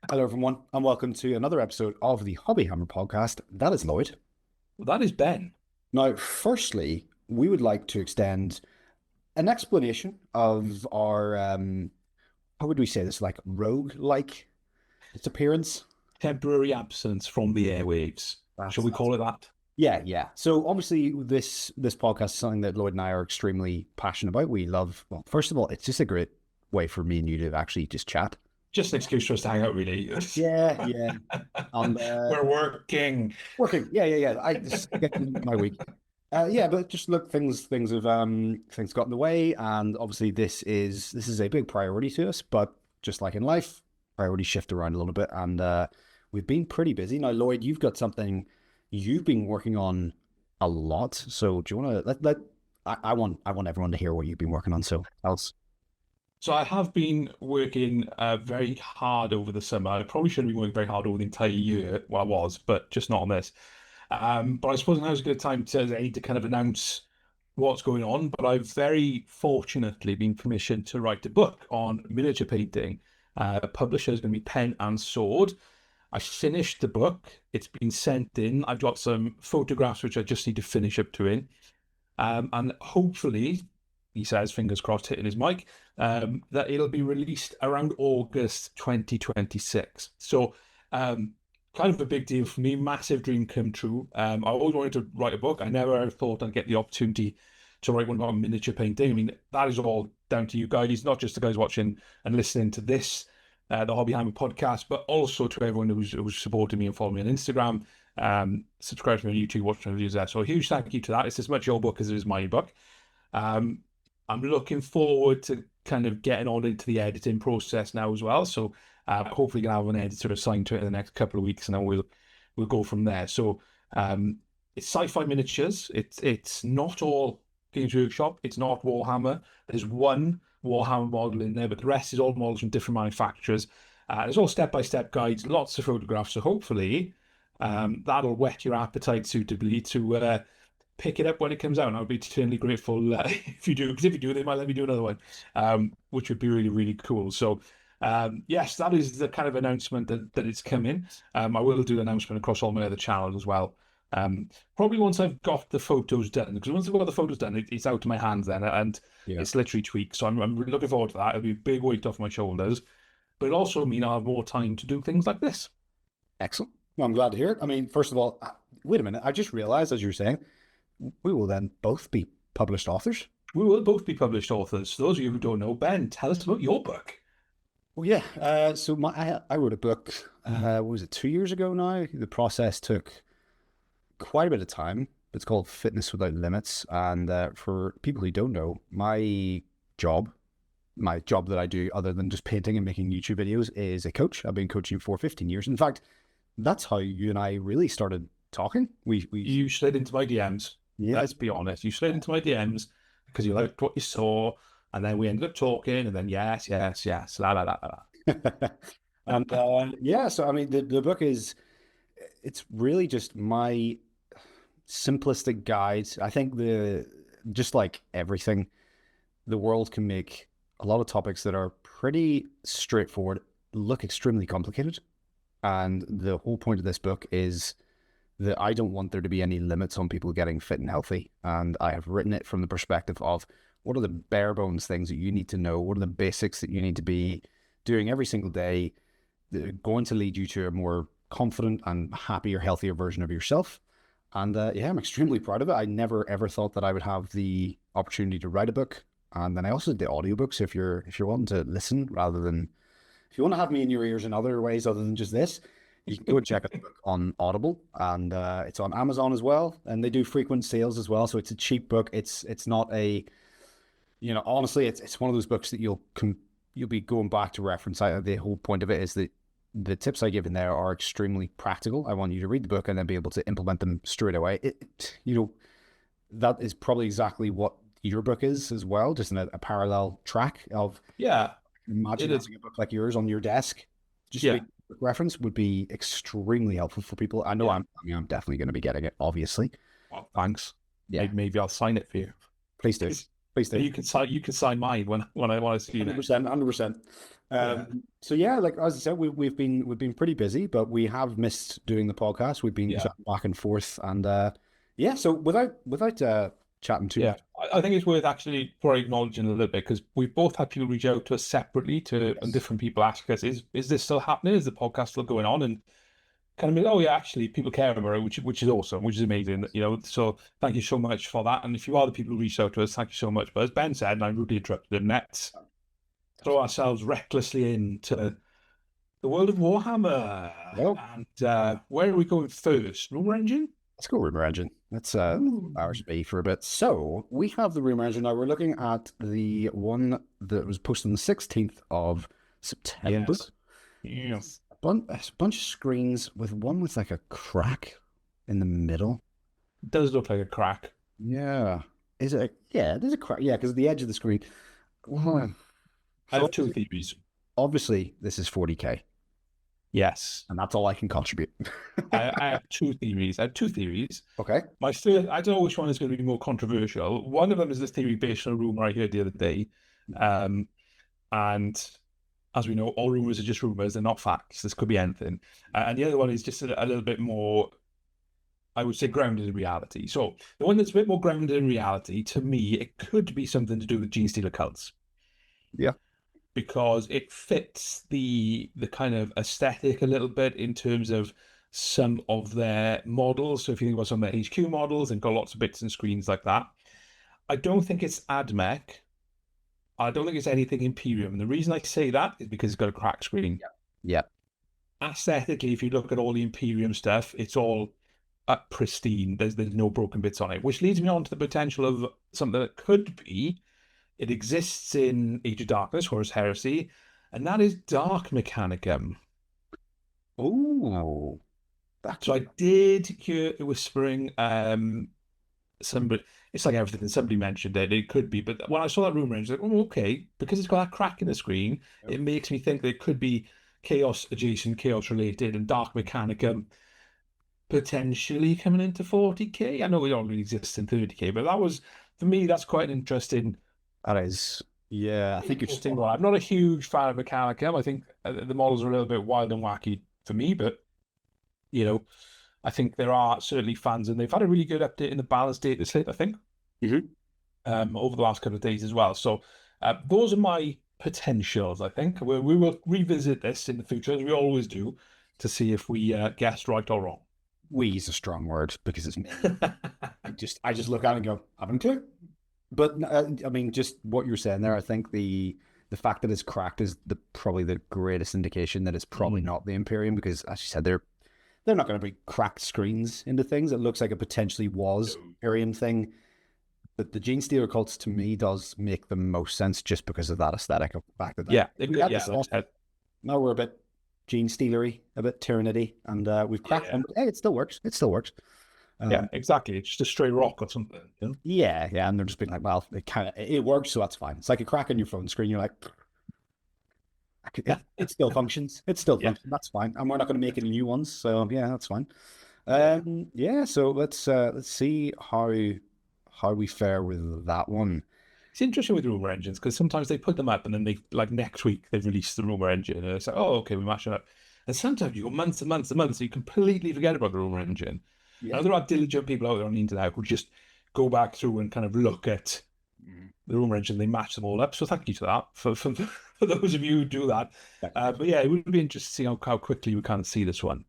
Hello, everyone, and welcome to another episode of the Hobbyhammer podcast. That is Lloyd. Well, that is Ben. Now, firstly, we would like to extend an explanation of our, how would we say this, like rogue-like its appearance. Temporary absence from the airwaves. Shall we That's call it that? Yeah, yeah. So obviously, this podcast is something that Lloyd and I are extremely passionate about. We love. Well, first of all, it's just a great way for me and you to actually just chat. Just an excuse for us to hang out, really. Yeah, yeah. And We're working. working. Yeah, yeah, yeah. I just get my week. Yeah, but just look, things have things got in the way, and obviously this is a big priority to us. But just like in life, priorities shift around a little bit, and we've been pretty busy. Now, Lloyd, you've got something you've been working on a lot. So do you want to let I want everyone to hear what you've been working on. So else, So I have been working very hard over the summer. I probably shouldn't be working very hard over the entire year. Well, I was, but just not on this. But I suppose now is a good time to kind of announce what's going on. But I've very fortunately been commissioned to write a book on miniature painting. The publisher is going to be Pen and Sword. I finished the book. It's been sent in. I've got some photographs which I just need to finish up to in. And hopefully, he says, fingers crossed, hitting his mic, that it'll be released around August 2026. So, kind of a big deal for me, massive dream come true. I always wanted to write a book. I never ever thought I'd get the opportunity to write one about miniature painting. I mean, that is all down to you guys, not just the guys watching and listening to this, the Hobbyhammer podcast, but also to everyone who's supporting me and following me on Instagram, subscribe to me on YouTube, watch my videos there. So a huge thank you to that. It's as much your book as it is my book. I'm looking forward to kind of getting on into the editing process now as well. So hopefully gonna have an editor assigned to it in the next couple of weeks, and then we'll go from there. So it's sci-fi miniatures. It's not all Games Workshop. It's not Warhammer. There's one Warhammer model in there, but the rest is all models from different manufacturers. There's all step-by-step guides, lots of photographs. So hopefully that'll whet your appetite suitably to pick it up when it comes out. And I'll be eternally grateful if you do, because if you do, they might let me do another one, which would be really, really cool. So yes, that is the kind of announcement that it's coming. I will do the announcement across all my other channels as well. Probably once I've got the photos done, because once I've got the photos done, it's out of my hands then, and yeah, it's literally tweaked. So I'm really looking forward to that. It'll be a big weight off my shoulders, but it'll also mean I'll have more time to do things like this. excellent. Well, I'm glad to hear it. I mean, first of all, wait a minute. I just realized, as you were saying, we will then both be published authors. We will both be published authors. For those of you who don't know, Ben, tell us about your book. Well, yeah. So I wrote a book. What was it, 2 years ago now? The process took quite a bit of time. It's called Fitness Without Limits. And for people who don't know, job, my job that I do other than just painting and making YouTube videos is a coach. I've been coaching for 15 years. In fact, that's how you and I really started talking. We You slid into my DMs. Yeah. Let's be honest. You slid into my DMs because you liked what you saw, and then we ended up talking, and then yes, la la la la. And yeah, so I mean, the book it's really just my simplistic guide. I think just like everything, the world can make a lot of topics that are pretty straightforward look extremely complicated. And the whole point of this book is that I don't want there to be any limits on people getting fit and healthy. And I have written it from the perspective of what are the bare bones things that you need to know? What are the basics that you need to be doing every single day that are going to lead you to a more confident and happier, healthier version of yourself? And yeah, I'm extremely proud of it. I never ever thought that I would have the opportunity to write a book. And then I also did the audiobooks. If you're wanting to listen rather than, if you want to have me in your ears in other ways other than just this, you can go and check out the book on Audible, and it's on Amazon as well. And they do frequent sales as well, so it's a cheap book. It's not a, honestly, it's one of those books that you'll be going back to reference. The whole point of it is that the tips I give in there are extremely practical. I want you to read the book and then be able to implement them straight away. That is probably exactly what your book is as well, just in a parallel track of. Yeah, Imagine having a book like yours on your desk. Just yeah. reference would be extremely helpful for people. I know Yeah. I'm definitely going to be getting it, obviously. Well, thanks. Yeah. Maybe I'll sign it for you. Please do. Please do. You can sign mine when I want to see you next. 100%, 100%. Yeah. So yeah, like as I said, we've been pretty busy, but we have missed doing the podcast. We've been Yeah. chatting back and forth, and yeah. So without chatting too Yeah, much, I think it's worth actually probably acknowledging a little bit because we've both had people reach out to us separately and yes, different people ask us, is this still happening? Is the podcast still going on? And kind of be, oh yeah, actually people care about it, which is awesome, which is amazing, you know. So thank you so much for that. And if you are the people who reached out to us, thank you so much. But as Ben said, and I rudely interrupted him, let's throw ourselves recklessly into the world of Warhammer. well, And where are we going first? Rumour Engine? let's go rumor engine. Let's Ooh. ours be for a bit. So we have the rumor engine now. We're looking at the one that was posted on the 16th of September. Yes. Yes. A bunch of screens with one with like a crack in the middle. It does look like a crack. Yeah. Is it? Yeah, there's a crack. Yeah, because the edge of the screen. Well, I so have two theories. obviously, this is 40K, Yes. and that's all I can contribute. I have two theories. I have two theories. Okay. My first, I don't know which one is going to be more controversial. One of them is this theory based on a rumor I heard the other day. And as we know, all rumors are just rumors, they're not facts. This could be anything. And the other one is just a little bit more, I would say, grounded in reality. So the one that's a bit more grounded in reality, to me, it could be something to do with Gene Stealer cults. Yeah. Because it fits the kind of aesthetic a little bit in terms of some of their models. So if you think about some of their HQ models and got lots of bits and screens like that, I don't think it's AdMech. I don't think it's anything Imperium. And the reason I say that is because it's got a cracked screen. Yeah. Aesthetically, if you look at all the Imperium stuff, it's all pristine. There's no broken bits on it, which leads me on to the potential of something that could be. It exists in Age of Darkness, Horus Heresy, and that is Dark Mechanicum. Oh, So I did hear a whispering. Somebody, it's like everything. Somebody mentioned it. It could be, but when I saw that rumor, I was like, oh, okay, because it's got that crack in the screen, it makes me think that it could be chaos adjacent, chaos related, and Dark Mechanicum potentially coming into 40K. I know it already exists in 30K, but that was, for me, that's quite an interesting. that is. Yeah, I think you're Interesting one. I'm not a huge fan of Mechanicum. I think the models are a little bit wild and wacky for me, but you know, I think there are certainly fans, and they've had a really good update in the balance data slate, I think, over the last couple of days as well. So those are my potentials, I think. We will revisit this in the future, as we always do, to see if we guessed right or wrong. We is a strong word because it's me. I just look at it and go, I haven't a clue. But I mean, just what you're saying there, I think the fact that it's cracked is probably the greatest indication that it's probably not the Imperium, because as you said, they're not going to be cracked screens into things. It looks like it potentially was Imperium thing. But the Gene Stealer cults to me does make the most sense just because of that aesthetic of the fact that now we're a bit Gene Stealery, a bit Tyranidy, and we've cracked them. But, hey, it still works. It still works. Yeah, exactly. It's just a stray rock or something. You know? Yeah, and they're just being like, well, it works, so that's fine. It's like a crack on your phone screen. You're like, it still functions. It still functions. That's fine. And we're not going to make any new ones, so yeah, that's fine. Yeah. So let's see how we fare with that one. It's interesting with Rumour engines because sometimes they put them up and then they, like next week, they've released the Rumour engine and it's like, oh, okay, we mash it up. And sometimes you go months and months and months, so you completely forget about the Rumour engine. Yeah. Now, there are diligent people out there on the internet who just go back through and kind of look at the Rumour engine, they match them all up. So thank you to that for those of you who do that. But yeah, it would be interesting to see how quickly we kind of see this one.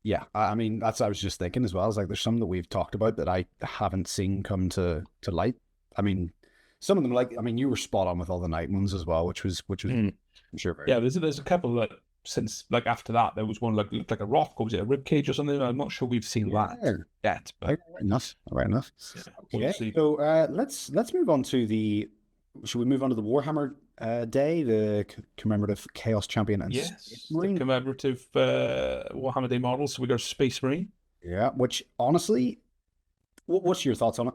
Yeah, I mean, that's what I was just thinking as well. It's like there's some that we've talked about that I haven't seen come to light. I mean, some of them, like, I mean, you were spot on with all the night ones as well, which was I'm sure very yeah. There's a couple that since like after that there was one like looked like a rock, or was it a rib cage or something? I'm not sure we've seen that yet. But right enough. Yeah, okay, so let's move on to should we move on to the Warhammer Day, the commemorative Chaos Champion and yes, Marine? the commemorative Warhammer Day model. So we got Space Marine. Yeah, which honestly, what's your thoughts on it?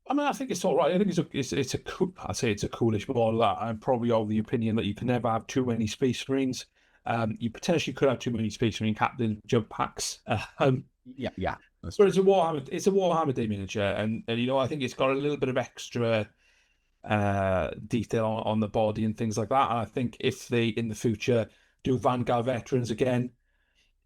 I mean, I think it's all right. I think it's a cool. I'd say it's a coolish model. I'm probably of the opinion that you can never have too many Space Marines. You potentially could have too many Space Marine Captain jump packs. Yeah. But it's a Warhammer Day miniature, and you know I think it's got a little bit of extra detail on the body and things like that. And I think if they in the future do Vanguard veterans again,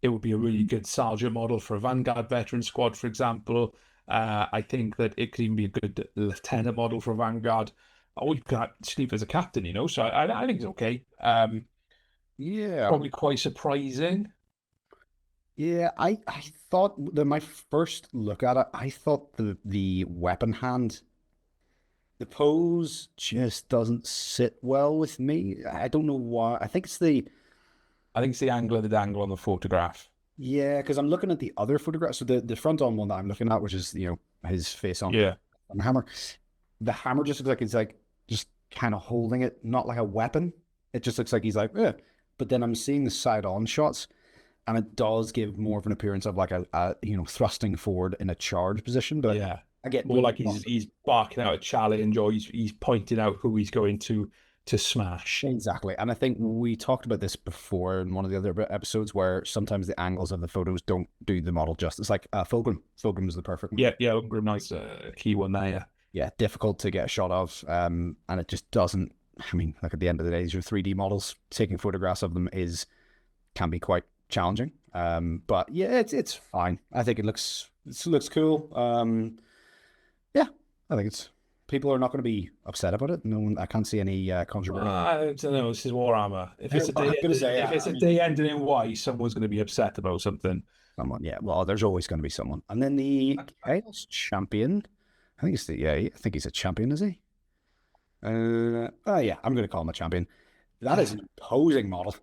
it would be a really good Sergeant model for a Vanguard veteran squad, for example. I think that it could even be a good Lieutenant model for a Vanguard. Or you could sleep as a captain, So I think it's okay. Yeah. Probably quite surprising. Yeah, I thought that my first look at it, I thought the weapon hand, the pose just doesn't sit well with me. I don't know why. I think it's the I think it's the angle of the dangle on the photograph. yeah, because I'm looking at the other photographs. So the front on one that I'm looking at, which is his face Yeah. on the hammer. The hammer just looks like he's like just kind of holding it, not like a weapon. It just looks like he's like, eh. But then I'm seeing the side on shots, and it does give more of an appearance of like a thrusting forward in a charge position. But Yeah. again, More like he's barking out a challenge, or he's pointing out who he's going to smash. exactly. And I think we talked about this before in one of the other episodes where sometimes the angles of the photos don't do the model justice. Like Fulgrim. Fulgrim is the perfect one. Yeah, nice key one there. Yeah. Yeah, difficult to get a shot of. And it just doesn't. I mean, like at the end of the day, these are 3D models. Taking photographs of them can be quite challenging. But yeah, it's fine. I think it looks cool. Yeah, I think it's people are not going to be upset about it. No one, I can't see any controversy. I don't know. This is Warhammer. If it's a I'm day, going to say, if it's a day ending in Y, someone's going to be upset about something. someone, yeah. Well, there's always going to be someone. And then the Chaos Champion. I think it's I think he's a champion, is he? Oh yeah, I'm going to call him a champion. That is an imposing model.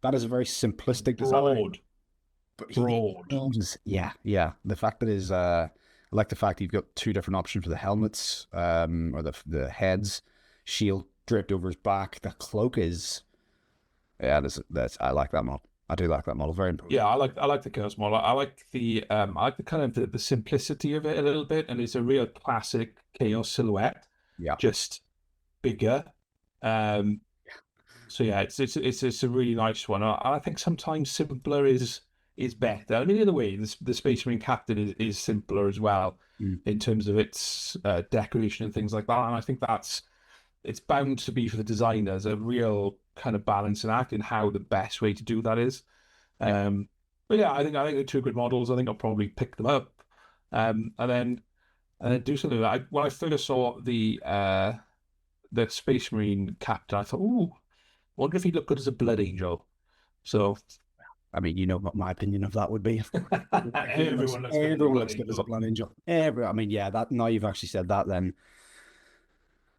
That is a very simplistic design. Broad. But Broad. yeah. The fact that is, I like the fact that you've got two different options for the helmets, or the heads, shield draped over his back. The cloak is, yeah, that's I like that model. I do like that model. Very important. Yeah, I like the Chaos model. I like the kind of the simplicity of it a little bit, and it's a real classic Chaos silhouette, Yeah. just bigger. So yeah, it's a really nice one. I think sometimes simpler is better. I mean, in a way, the Space Marine Captain is simpler as well Mm. in terms of its decoration and things like that. And I think it's bound to be for the designers a real kind of balancing act in how the best way to do that is. Yeah. But yeah, I think they're two good models. I think I'll probably pick them up, and then do something. When I first saw the Space Marine Captain, I thought, ooh, wonder if he'd look good as a Blood Angel. So I mean, you know what my opinion of that would be. everyone Looks good as a Blood Angel. I mean, yeah. That now you've actually said that, then.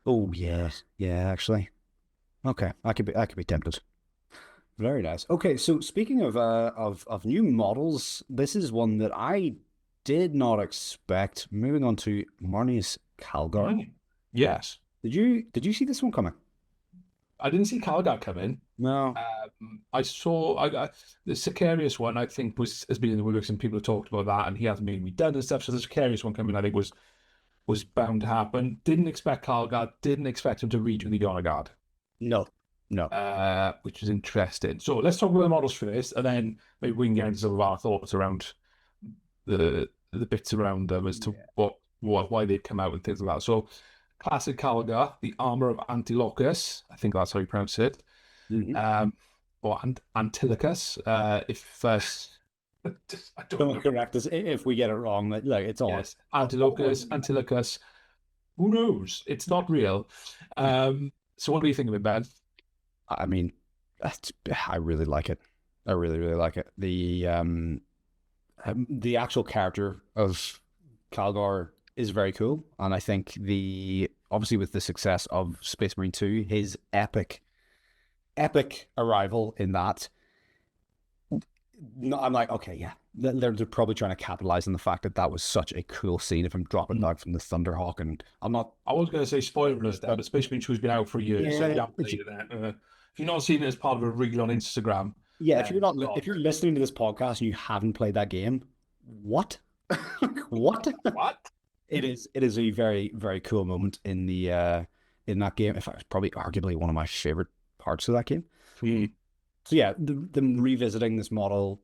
Oh yeah, yeah. Actually, okay. I could be tempted. Very nice. Okay, so speaking of new models, this is one that I did not expect. Moving on to Marneus Calgar. Yes. Did you see this one coming? I didn't see Calgar come in. No. I saw the Sicarius one. I think has been in the works, and people have talked about that, and he hasn't been redone and stuff. So the Sicarius one coming, I think was bound to happen. Didn't expect Calgar. Didn't expect him to redo the Honor Guard. No. No. Which is interesting. So let's talk about the models first, and then maybe we can get into some of our thoughts around the bits around them as to why they'd come out and things like that. So classic Calgar, the armor of Antilochus. I think that's how you pronounce it. Mm-hmm. Or Antilochus. If I Don't correct us if we get it wrong. Like it's all yes, Antilochus. Who knows? It's not real. So what do you think of it, Ben? I mean, I really like it. I really, really like it. The actual character of Calgar is very cool, and I think obviously with the success of Space Marine 2, his epic arrival in that. No, I'm like, okay, yeah, they're probably trying to capitalize on the fact that that was such a cool scene of him dropping down from the Thunderhawk, and I'm not. I was going to say spoilers there, but Space Marine 2 has been out for years, so you haven't played it. If you've not seen it as part of a reel on Instagram, yeah, if you're listening to this podcast and you haven't played that game, what? What? What? It is a very, very cool moment in in that game. In fact, it's probably arguably one of my favorite parts of that game. So yeah, them revisiting this model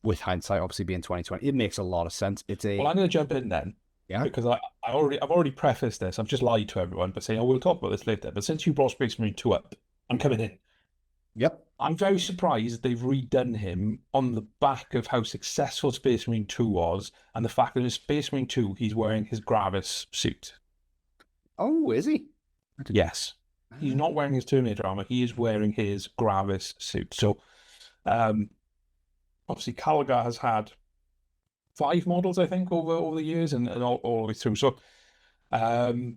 with hindsight, obviously being 2020, it makes a lot of sense. Well, I'm going to jump in then. Yeah. because I've already prefaced this. I've just lied to everyone by saying, "Oh, we'll talk about this later." But since you brought Space Marine 2 up, I'm coming in. Yep. I'm very surprised they've redone him on the back of how successful Space Marine 2 was, and the fact that in Space Marine 2 he's wearing his Gravis suit. Oh, is he? Yes, he's not wearing his Terminator armor. He is wearing his Gravis suit. So, um, obviously, Calgar has had 5 models, I think, over the years, and all the way through. So, um,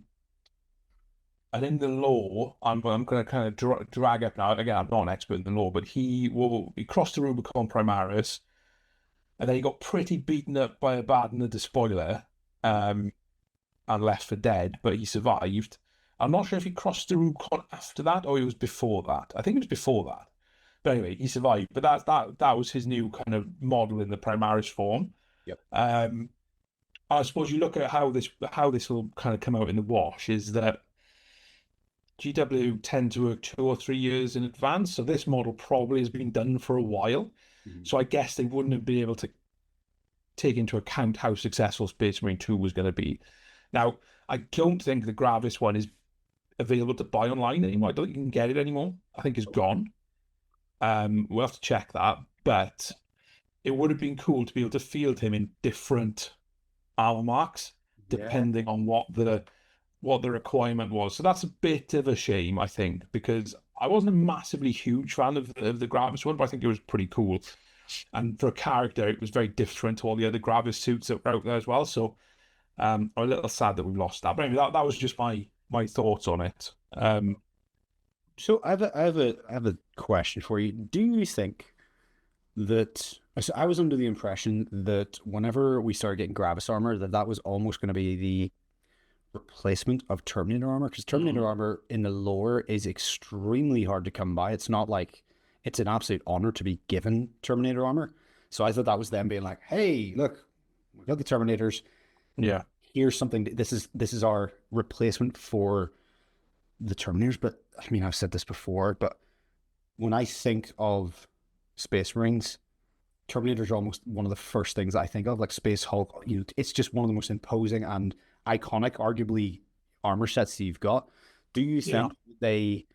and in the lore, I'm going to kind of drag up now. Again, I'm not an expert in the lore, but he crossed the Rubicon Primaris, and then he got pretty beaten up by a bad and a despoiler, and left for dead, but he survived. I'm not sure if he crossed the Rubicon after that or it was before that. I think it was before that. But anyway, he survived. But that was his new kind of model in the Primaris form. Yep. I suppose you look at how this will kind of come out in the wash is that GW tend to work 2 or 3 years in advance, so this model probably has been done for a while. Mhm. So I guess they wouldn't have been able to take into account how successful Space Marine 2 was going to be. Now, I don't think the Gravis one is available to buy online anymore. I don't think you can get it anymore. I think it's gone. We'll have to check that, but it would have been cool to be able to field him in different armor marks Yeah. depending on what the requirement was. So that's a bit of a shame, I think, because I wasn't a massively huge fan of the Gravis one, but I think it was pretty cool. And for a character, it was very different to all the other Gravis suits that were out there as well. So I'm a little sad that we've lost that. But anyway, that was just my thoughts on it. So I have a question for you. Do you think that so I was under the impression that whenever we started getting Gravis armor, that was almost going to be the replacement of Terminator armor, because Terminator armor in the lore is extremely hard to come by. It's not like it's an absolute honor to be given Terminator armor. So I thought that was them being like, "Hey, look, we got the Terminators. Yeah, Here's something. This is our replacement for the Terminators." But I mean, I've said this before, but when I think of Space Marines, Terminators are almost one of the first things I think of, like Space Hulk. You know, it's just one of the most imposing and iconic, arguably, armor sets that you've got. Do you yeah. think they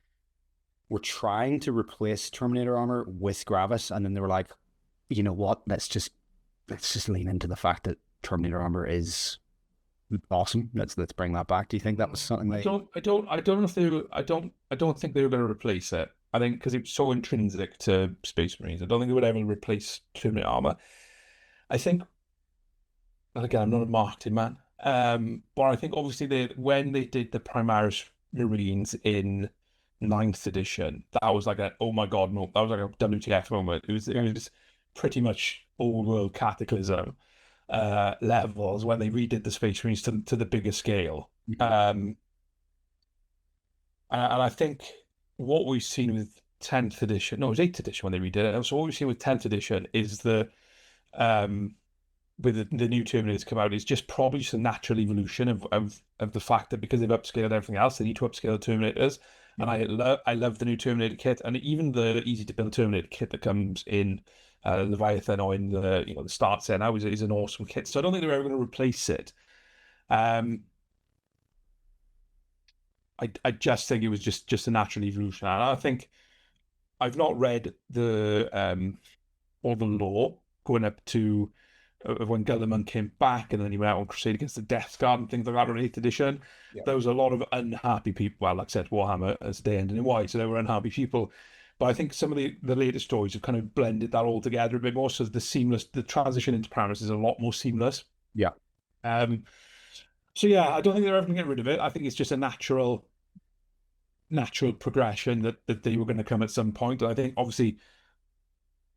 were trying to replace Terminator armor with Gravis, and then they were like, you know what? Let's just lean into the fact that Terminator armor is awesome. Let's bring that back. Do you think that was something I they? don't, I don't, I don't know if they were, I don't think they were going to replace it. I think because it's so intrinsic to Space Marines, I don't think they would ever replace Terminator armor. I think, and again, I'm not a marketing man, but I think obviously when they did the Primaris Marines in ninth edition, that was like a oh my god, no, that was like a WTF moment. It was pretty much old world cataclysm levels when they redid the Space Marines to the bigger scale. Um, and I think what we've seen with 10th edition, no, it was 8th edition when they redid it. So what we've seen with 10th edition is um, with the new Terminators come out, is just probably just a natural evolution of the fact that because they've upscaled everything else, they need to upscale the Terminators. And I love the new Terminator kit, and even the easy to build Terminator kit that comes in Leviathan or in the start set now is an awesome kit. So I don't think they're ever going to replace it. Um, I just think it was just a natural evolution. And I think I've not read the all the lore going up to when Gulliman came back and then he went out on Crusade against the Death Guard and things like that in 8th edition. Yeah. There was a lot of unhappy people. Well, like I said, Warhammer as day ended in white, so there were unhappy people. But I think some of the later stories have kind of blended that all together a bit more. So the transition into Paris is a lot more seamless. Yeah. Um, so yeah, I don't think they're ever going to get rid of it. I think it's just a natural progression that they were going to come at some point. And I think obviously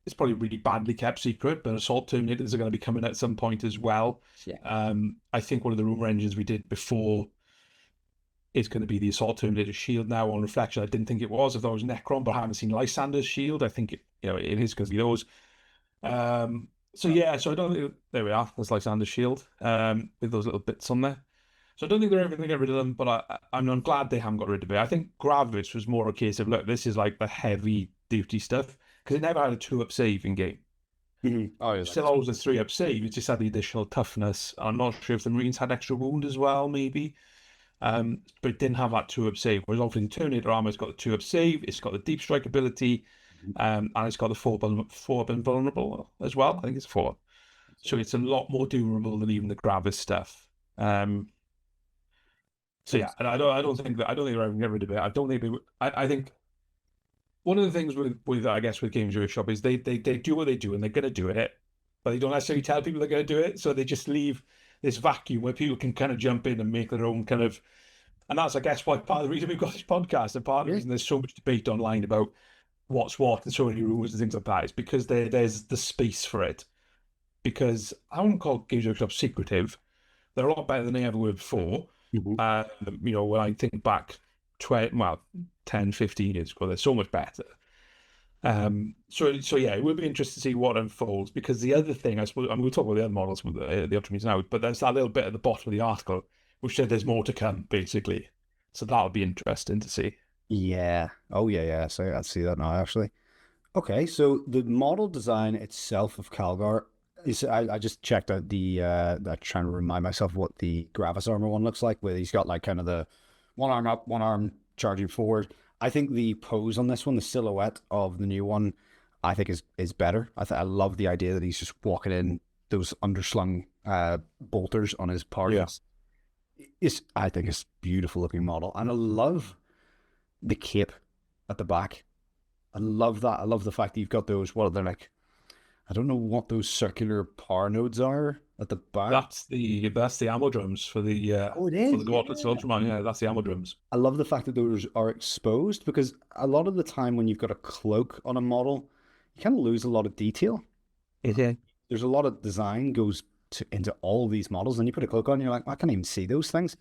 it's probably a really badly kept secret, but Assault Terminators are going to be coming at some point as well. Yeah. I think one of the Rumour engines we did before is going to be the Assault Terminator shield now. On reflection, I didn't think it was. I thought it was Necron, but I haven't seen Lysander's shield. I think it is going to be those. So yeah, so I don't think there we are. There's Lysander's shield with those little bits on there. So I don't think they're ever going to get rid of them, but I'm glad they haven't got rid of it. I think Gravis was more a case of look, this is like the heavy duty stuff because it never had a 2-up save in game. Oh, yeah, Still always a 3-up save. It just had the additional toughness. I'm not sure if the Marines had extra wound as well, maybe. But it didn't have that 2-up save. Whereas obviously in Terminator armor, it's got the 2-up save, it's got the deep strike ability, and it's got the 4-up invulnerable as well. I think it's 4. So it's a lot more durable than even the Gravis stuff. So yeah, and I don't think they're ever gonna get rid of it. I don't think I think one of the things with I guess with Games Workshop is they do what they do and they're gonna do it, but they don't necessarily tell people they're gonna do it. So they just leave this vacuum where people can kind of jump in and make their own kind of, and that's I guess why part of the reason we've got this podcast and part of the yeah. reason there's so much debate online about what's what and so many rumors and things like that is because there's the space for it. Because I wouldn't call Games Workshop secretive. They're a lot better than they ever were before. Mhm. When I think back 10, 15 years ago, they're so much better. So yeah, it would be interesting to see what unfolds because the other thing, I suppose, I mean, we'll talk about the other models with the Ultramarines now, but there's that little bit at the bottom of the article which said there's more to come, basically. So that'll be interesting to see. Yeah. Oh, yeah, yeah. So I see that now, actually. Okay, so the model design itself of Calgar is I just checked out I'm trying to remind myself what the Gravis armor one looks like, where he's got like kind of the one arm up, one arm charging forward. I think the pose on this one, the silhouette of the new one, I think is better. I love the idea that he's just walking in those underslung bolters on his Yeah, parts. I think it's beautiful looking model, and I love the cape at the back. I love that. I love the fact that you've got those. What are they like? I don't know what those circular power nodes are at the back. that's the ammo drums Oh, it for is. the Gauntlets Yeah. Ultraman. Yeah, that's the ammo drums. I love the fact that those are exposed because a lot of the time when you've got a cloak on a model, you kind of lose a lot of detail. Yeah. There's a lot of design goes into all these models, and you put a cloak on, and you're like, I can't even see those things.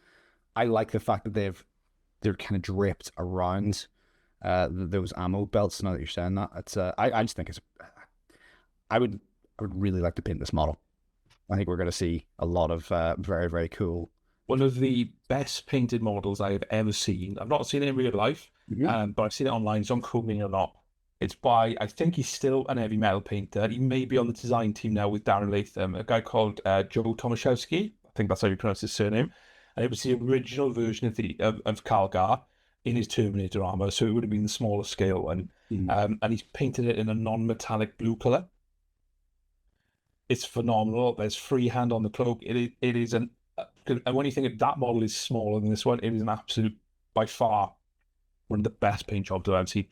I like the fact that they're kind of draped around those ammo belts. Now that you're saying that, I just think it's I would I would really like to paint this model. I think we're going to see a lot of very, very cool. One of the best painted models I have ever seen. I've not seen it in real life, Yeah. but I've seen it online. It's on Coolming a lot. It's by, I think he's still an heavy metal painter. He may be on the design team now with Darren Latham, a guy called Joe Tomaszewski. I think that's how you pronounce his surname. And it was the original version of Calgar in his Terminator armor, so it would have been the smaller scale one. Mhm. And he's painted it in a non-metallic blue color. It's phenomenal. There's freehand on the cloak. It is an and when you think of that model is smaller than this one, it is an absolute by far one of the best paint jobs I've ever seen.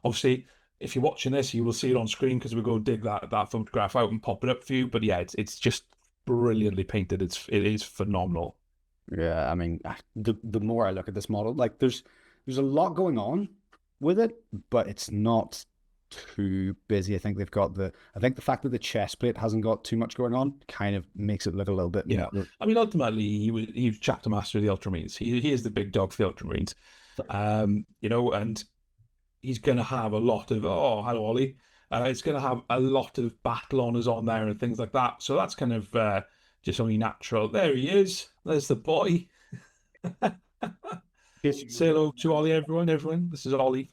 Obviously, if you're watching this, you will see it on screen because we'll go dig that photograph out and pop it up for you. But yeah, it's just brilliantly painted. It is phenomenal. Yeah, I mean, the more I look at this model, like there's a lot going on with it, but it's not too busy. I think the fact that the chest plate hasn't got too much going on kind of makes it look a little bit Yeah, more. I mean, ultimately, he was chapter master of the Ultramarines. He is the big dog for the Ultramarines. And he's going to have a lot of, oh, hello, Ollie. It's going to have a lot of battle honors on there and things like that. So that's kind of just only natural. There he is. There's the boy. Yes. Say hello to Ollie, everyone. Everyone, this is Ollie.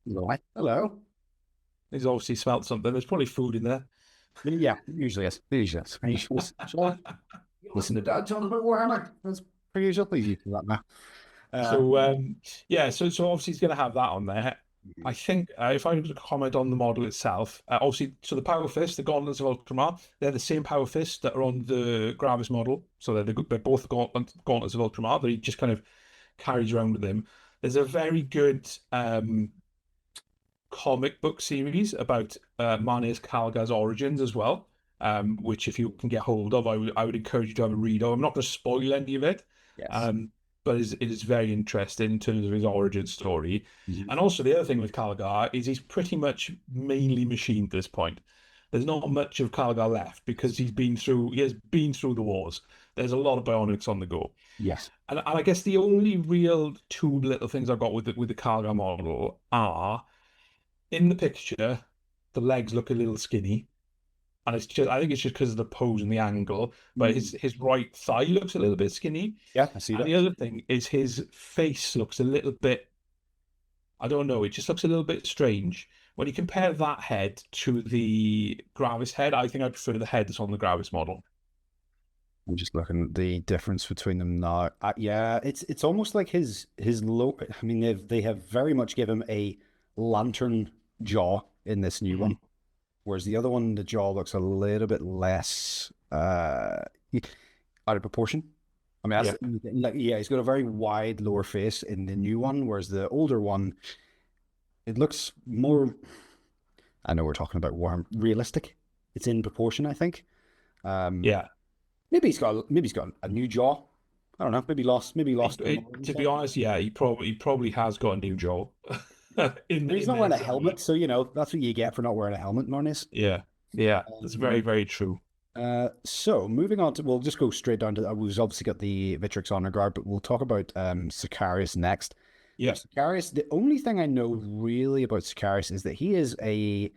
Right. Hello. He's obviously smelt something. There's probably food in there. Yeah, usually is. Usually is. So, listen to Dad talking about Warhammer. That's pretty usual. He's used to that now. So yeah, so obviously he's going to have that on there. I think if I was to comment on the model itself, obviously, so the Power Fist, the Gauntlets of Ultramar, they're the same Power Fist that are on the Gravis model. So they're both Gauntlets of Ultramar that he just kind of carries around with him. There's a very good comic book series about Marneus Calgar's origins as well, which if you can get hold of, I would encourage you to have a read of. I'm not going to spoil any of it, Yes. but it is very interesting in terms of his origin story. Mhm. And also the other thing with Calgar is he's pretty much mainly machined at this point. There's not much of Calgar left because he has been through the wars. There's a lot of bionics on the go. Yes. And I guess the only real two little things I've got with the Calgar model are in the picture, the legs look a little skinny, and I think it's just because of the pose and the angle. But his right thigh looks a little bit skinny, Yeah, I see and that. the other thing is his face looks a little bit. I don't know. It just looks a little bit strange. when you compare that head to the Gravis head, I think I prefer the head that's on the Gravis model. I'm just looking at the difference between them now. Yeah, it's almost like his low. I mean, they have very much given him a lantern jaw in this new one, Mm. whereas the other one, the jaw looks a little bit less out of proportion. I mean, that's Yeah. like, yeah, he's got a very wide lower face in the new one, whereas the older one, it looks more. I know we're talking about Warhammer, realistic. It's in proportion, I think. Um, Yeah. maybe he's got a new jaw. I don't know. Maybe lost the modern To be stuff. honest, yeah, he probably has got a new jaw He's in not there wearing a somewhere. helmet, so that's what you get for not wearing a helmet, Marneus. Yeah. Yeah. That's very, Um, very true. so moving on to, we'll just go straight down to. We've obviously got the Vitrix honor guard, but we'll talk about Sicarius next. Now, Yeah. Sicarius, the only thing I know really about Sicarius is that he is a.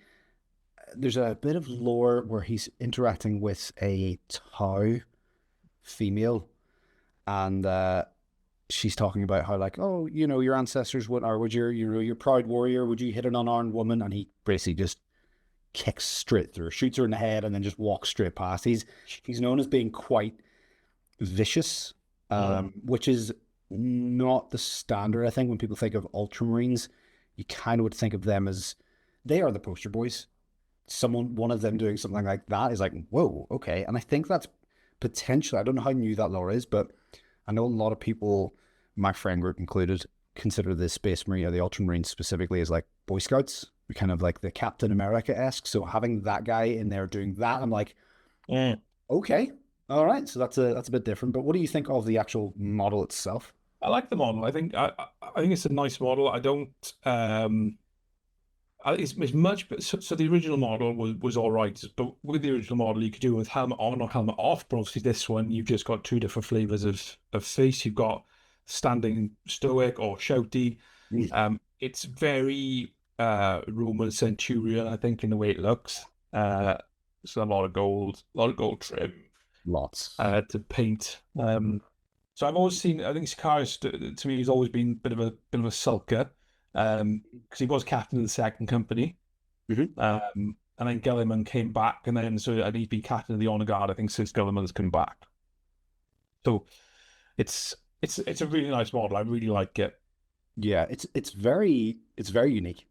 There's a bit of lore where he's interacting with a Tau female, and she's talking about how, like, oh, your ancestors would, or would your proud warrior, would you hit an unarmed woman? And he basically just kicks straight through, shoots her in the head, and then just walks straight past. He's known as being quite vicious, Mm. which is not the standard. I think when people think of Ultramarines, you kind of would think of them as they are the poster boys. One of them doing something like that is like, whoa, okay. And I think that's potentially, I don't know how new that lore is, but I know a lot of people, my friend group included, consider the Space Marine or the Ultramarines specifically as like Boy Scouts, kind of like the Captain America esque. So having that guy in there doing that, I'm like, Mm. okay, all right. So that's a bit different. But what do you think of the actual model itself? I like the model. I think it's a nice model. I don't it's much, so the original model was all right, but with the original model you could do it with helmet on or helmet off. But obviously this one you've just got two different flavors of face. You've got standing stoic or shouty. It's very Roman Centurion, I think, in the way it looks. So a lot of gold trim Lots. to paint. So I've always seen. I think Sicarius to me has always been a bit of a sulker, because he was captain of the second company. Mm-hmm. And then Gilliman came back, and he's been captain of the honor guard, I think, since Gilliman's come back. So it's it's a really nice model. I really like it. Yeah, it's very unique.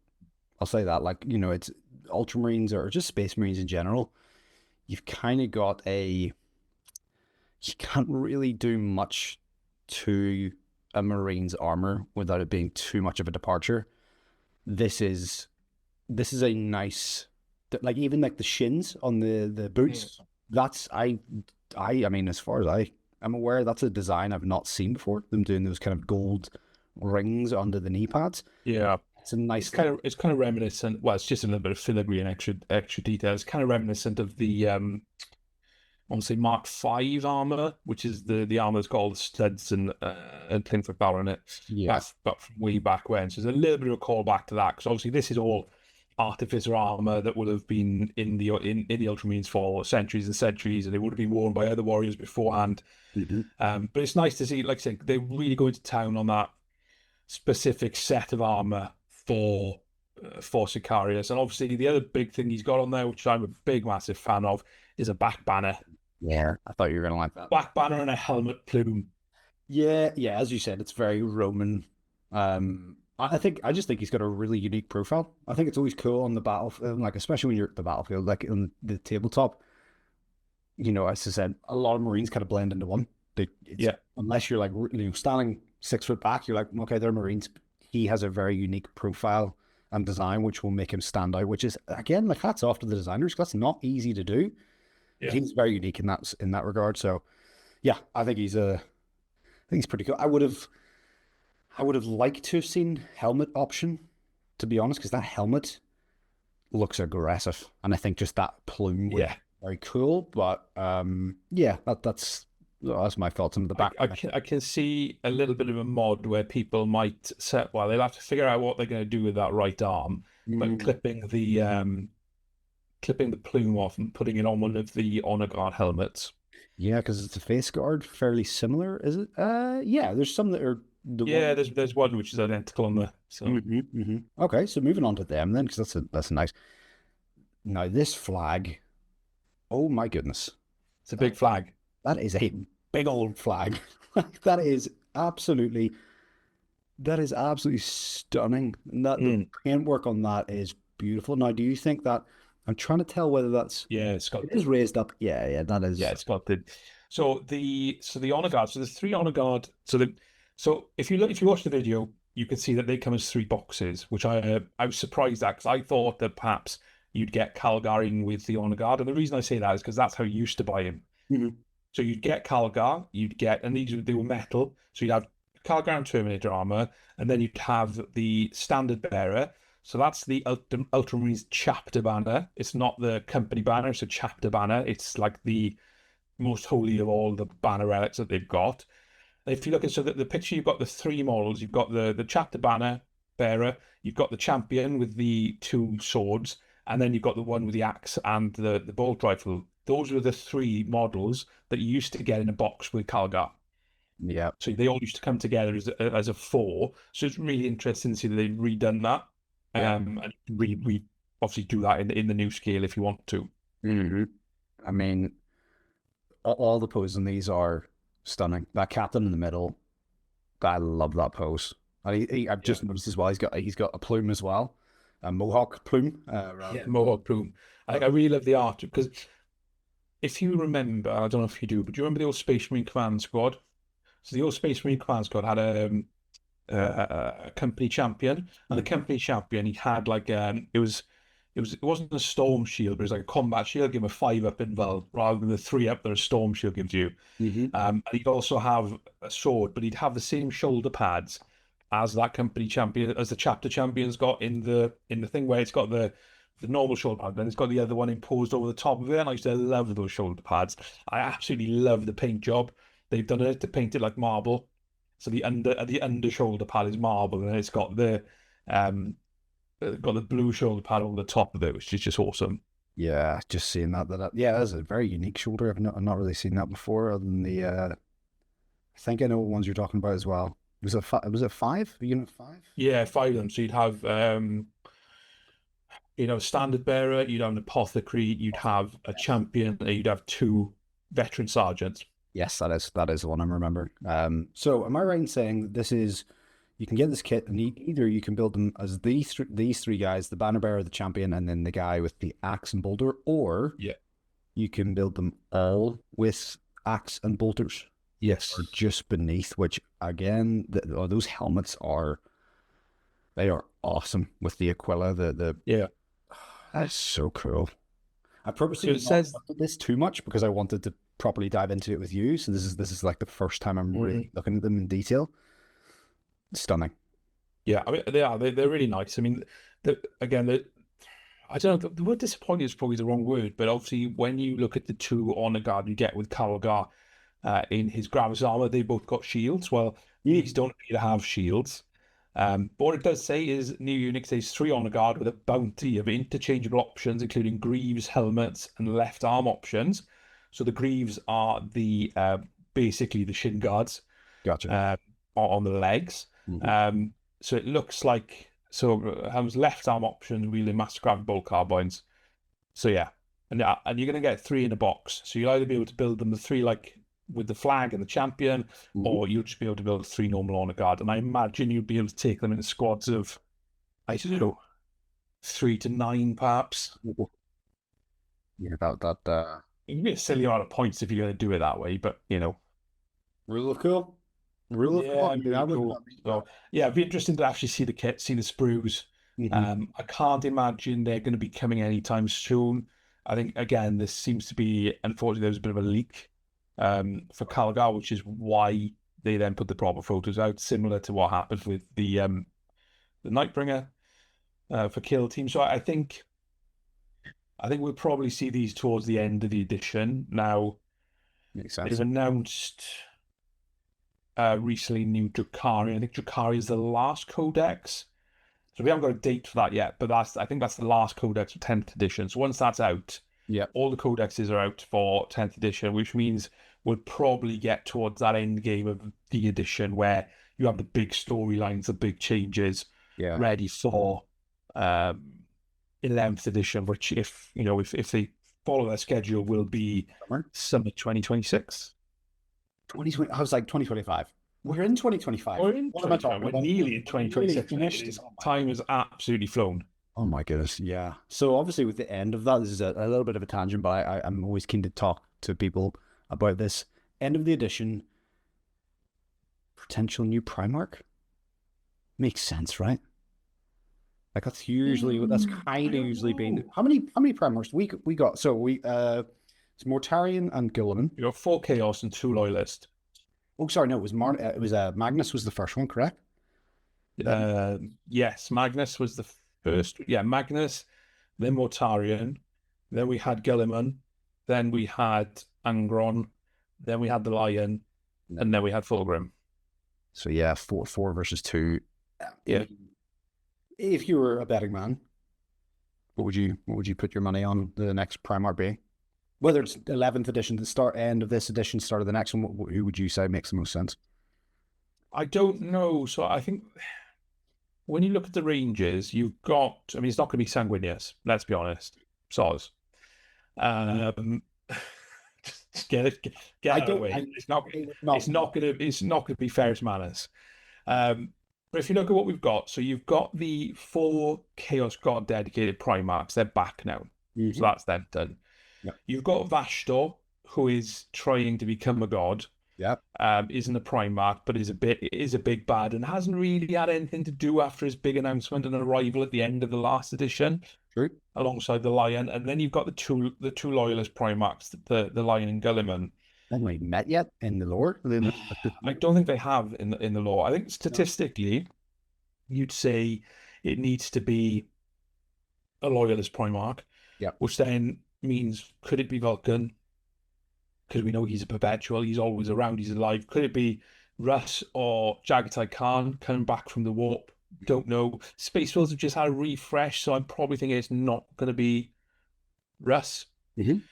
I'll say that. Like, it's Ultramarines or just Space Marines in general. You've kind of got you can't really do much to a Marine's armor without it being too much of a departure. This is this is a nice, like, even like the shins on the boots. Mm. That's I mean, as far as I'm aware, that's a design I've not seen before. Them doing those kind of gold rings under the knee pads. Yeah, It's a nice it's thing. kind of reminiscent. Well, it's just a little bit of filigree and extra details. Kind of reminiscent of the I want to say Mark V armor, which is the armor that's got all the studs and things like that on it. Yeah. That's but from way back when. So there's a little bit of a callback to that, because obviously this is all artificer armor that would have been in the Ultramarines for centuries and centuries, and it would have been worn by other warriors beforehand. Mhm. But it's nice to see, like I said, they're really going to town on that specific set of armor for Sicarius. And obviously the other big thing he's got on there, which I'm a big massive fan of, is a back banner. Yeah. I thought you were gonna like that. Back banner and a helmet plume. Yeah, yeah. As you said, it's very Roman. I just think he's got a really unique profile. I think it's always cool on the battlefield, like especially when you're at the battlefield, like on the tabletop. As I said, a lot of Marines kind of blend into one. It's Yeah, unless you're like standing 6 foot back, you're like, okay, they're Marines. He has a very unique profile and design, which will make him stand out. Which is, again, like, hats off to the designers. 'Cause that's not easy to do. But yeah, he's very unique in that regard. So yeah, I think he's pretty cool. I would have liked to have seen helmet option, to be honest, because that helmet looks aggressive, and I think just that plume would yeah. be very cool. But yeah, that's my thoughts on the back. I can see a little bit of a mod where people might set, well, they'll have to figure out what they're going to do with that right arm, but Mm, clipping the plume off and putting it on one of the honor guard helmets. yeah, because it's a face guard, fairly similar, is it? Yeah, there's some that are The Yeah, one. there's one which is identical on there. So Okay, so moving on to them then, because that's a nice. Now this flag, oh my goodness, it's a that big flag. that is a big old flag. Like absolutely that is absolutely stunning. And that the Mm. paintwork on that is beautiful. Now, do you think that I'm trying to tell whether that's Yeah, it's got it is raised up? Yeah, that yeah, is. it's got the the honor guard. So there's three honor guard. So if you watch the video, you can see that they come as three boxes, which I was surprised at because I thought that perhaps you'd get Calgar in with the honor guard, and the reason I say that is because that's how you used to buy him. Mhm. So you'd get Calgar, and they were metal. So you'd have Calgar and Terminator armor, and then you'd have the standard bearer. So that's the Ultramarines chapter banner. It's not the company banner, it's a chapter banner. It's like the most holy of all the banner relics that they've got. If you look at the picture, you've got the three models. You've got the chapter banner bearer, you've got the champion with the two swords, and then you've got the one with the axe and the bolt rifle. Those were the three models that you used to get in a box with Calgar. Yeah, So they all used to come together as a four. So it's really interesting to see that they've redone that. yeah. And we obviously do that in the new scale if you want to. hmm I mean, all the poses in these are stunning. That captain in the middle, I love that pose. And I've Yeah. just noticed as well. He's got a plume as well, a mohawk plume. Yeah, Mohawk Plume. I really love the art because if you remember, I don't know if you do, but do you remember the old Space Marine Command Squad? So the old Space Marine Command Squad had a company champion, and the company champion he had like it wasn't a storm shield, but it was like a combat shield. Give him a 5-up inval rather than the 3-up that a storm shield gives you. Mm-hmm. And he'd also have a sword, but he'd have the same shoulder pads as that company champion, as the chapter champion's got in the thing where it's got the normal shoulder pad, then it's got the other one imposed over the top of it. And I used to love those shoulder pads. I absolutely love the paint job. They've done it to paint it like marble. So the under shoulder pad is marble, and it's got the blue shoulder pad over the top of it, which is just awesome. Yeah, just seeing that yeah, that's a very unique shoulder. I've not really seen that before. Other than the, I think I know what ones you're talking about as well. Was it five? Unit five? Yeah, 5 of them. So you'd have standard bearer, you'd have an apothecary, you'd have a champion, and you'd have two veteran sergeants. Yes, that is the one I'm remembering. So am I right in saying that this is you can get this kit and either you can build them as these three guys, the banner bearer, the champion, and then the guy with the axe and bolter, or Yeah. you can build them all with axe and bolters, Yes. or just beneath. Which again, those helmets they are awesome with the Aquila. The Yeah. That's so cool. I purposely So it did not says, look at this too much because I wanted to properly dive into it with you. So this is like the first time I'm really looking at them in detail. Stunning. yeah, I mean, they're really nice. I mean, again, I don't know, the word disappointing is probably the wrong word, but obviously when you look at the two honor guard you get with Calgar in his Gravis armor, they both got shields. Well, these don't appear to have shields. But what it does say is new Unix says 3 honor guard with a bounty of interchangeable options, including greaves, helmets, and left arm options. So the greaves are the basically the shin guards Gotcha. on the legs. Mhm. So it looks like has left arm options wielding master grav bolt carbines. So yeah, and you're gonna get 3 in a box. So you'll either be able to build them the 3 like with the flag and the champion, Mhm. or you'll just be able to build 3 normal honor guard. And I imagine you'd be able to take them in squads of I don't know 3 to 9 perhaps. Yeah, that It can be a silly amount of points if you're going to do it that way, but rule of cool. Rule of cool. yeah, I mean, I really would cool. not read that. So yeah, it'd be interesting to actually see the kit, see the sprues. Mhm. I can't imagine they're going to be coming anytime soon. I think again, this seems to be unfortunately there was a bit of a leak for Calgar, which is why they then put the proper photos out, similar to what happened with the Nightbringer for Kill Team. So I think we'll probably see these towards the end of the edition. Now Makes they've sense. announced recently new Drakari. I think Drakari is the last codex. So we haven't got a date for that yet, but I think that's the last codex for 10th edition. So once that's out, Yeah. all the codexes are out for 10th edition, which means we'll probably get towards that end game of the edition where you have the big storylines, the big changes Yeah. ready for 11th edition, which if they follow their schedule will be Summer summer 2026. 2020. I was like 2025. We're in 2025. We're in What am I 2025. talking We're about? nearly in We're nearly 2026, mate. It finished. is, Oh my. time has absolutely flown. Oh my goodness. Yeah. So obviously with the end of that, this is a little bit of a tangent, but I'm always keen to talk to people about this. End of the edition, potential new Primarch. Makes sense, right? Like that's I kind of don't usually been know. how many Primarchs we got? So it's Mortarion and Guilliman. You got 4 Chaos and 2 Loyalist. Oh, sorry, no, it was Magnus was the first one, correct? Then Yes, Magnus was the first. Yeah, Magnus, then Mortarion, then we had Gilliman, then we had Angron, then we had the Lion, and then we had Fulgrim. so yeah, four versus two. I Yeah. mean, if you were a betting man, what would you put your money on the next Primarch be? Whether it's 11th edition, the start end of this edition, start of the next one, who would you say makes the most sense? I don't know. So I think when you look at the ranges, you've got, I mean, it's not going to be Sanguinius, let's be honest. Soz. Um, just get I out of the don't. way. I It's not. it would not. It's not going to be Ferris Manus. But if you look at what we've got, so you've got the 4 Chaos God dedicated Primarchs. They're back now, so that's them done. Yeah. You've got Vashtor, who is trying to become a god. Yeah. Isn't a Primarch, but is a big bad, and hasn't really had anything to do after his big announcement and arrival at the end of the last edition, True. alongside the Lion. And then you've got the two Loyalist Primarchs, the Lion and Gulliman. Haven't we met yet in the lore? I don't think they have in the law. I think No. statistically, you'd say it needs to be a Loyalist Primarch, Yeah. which then means could it be Vulcan? Because we know he's a perpetual, he's always around, he's alive. Could it be Russ or Jagatai Khan coming back from the warp? Don't know. Space Wolves have just had a refresh, so I'm probably thinking it's not going to be Russ. Mhm.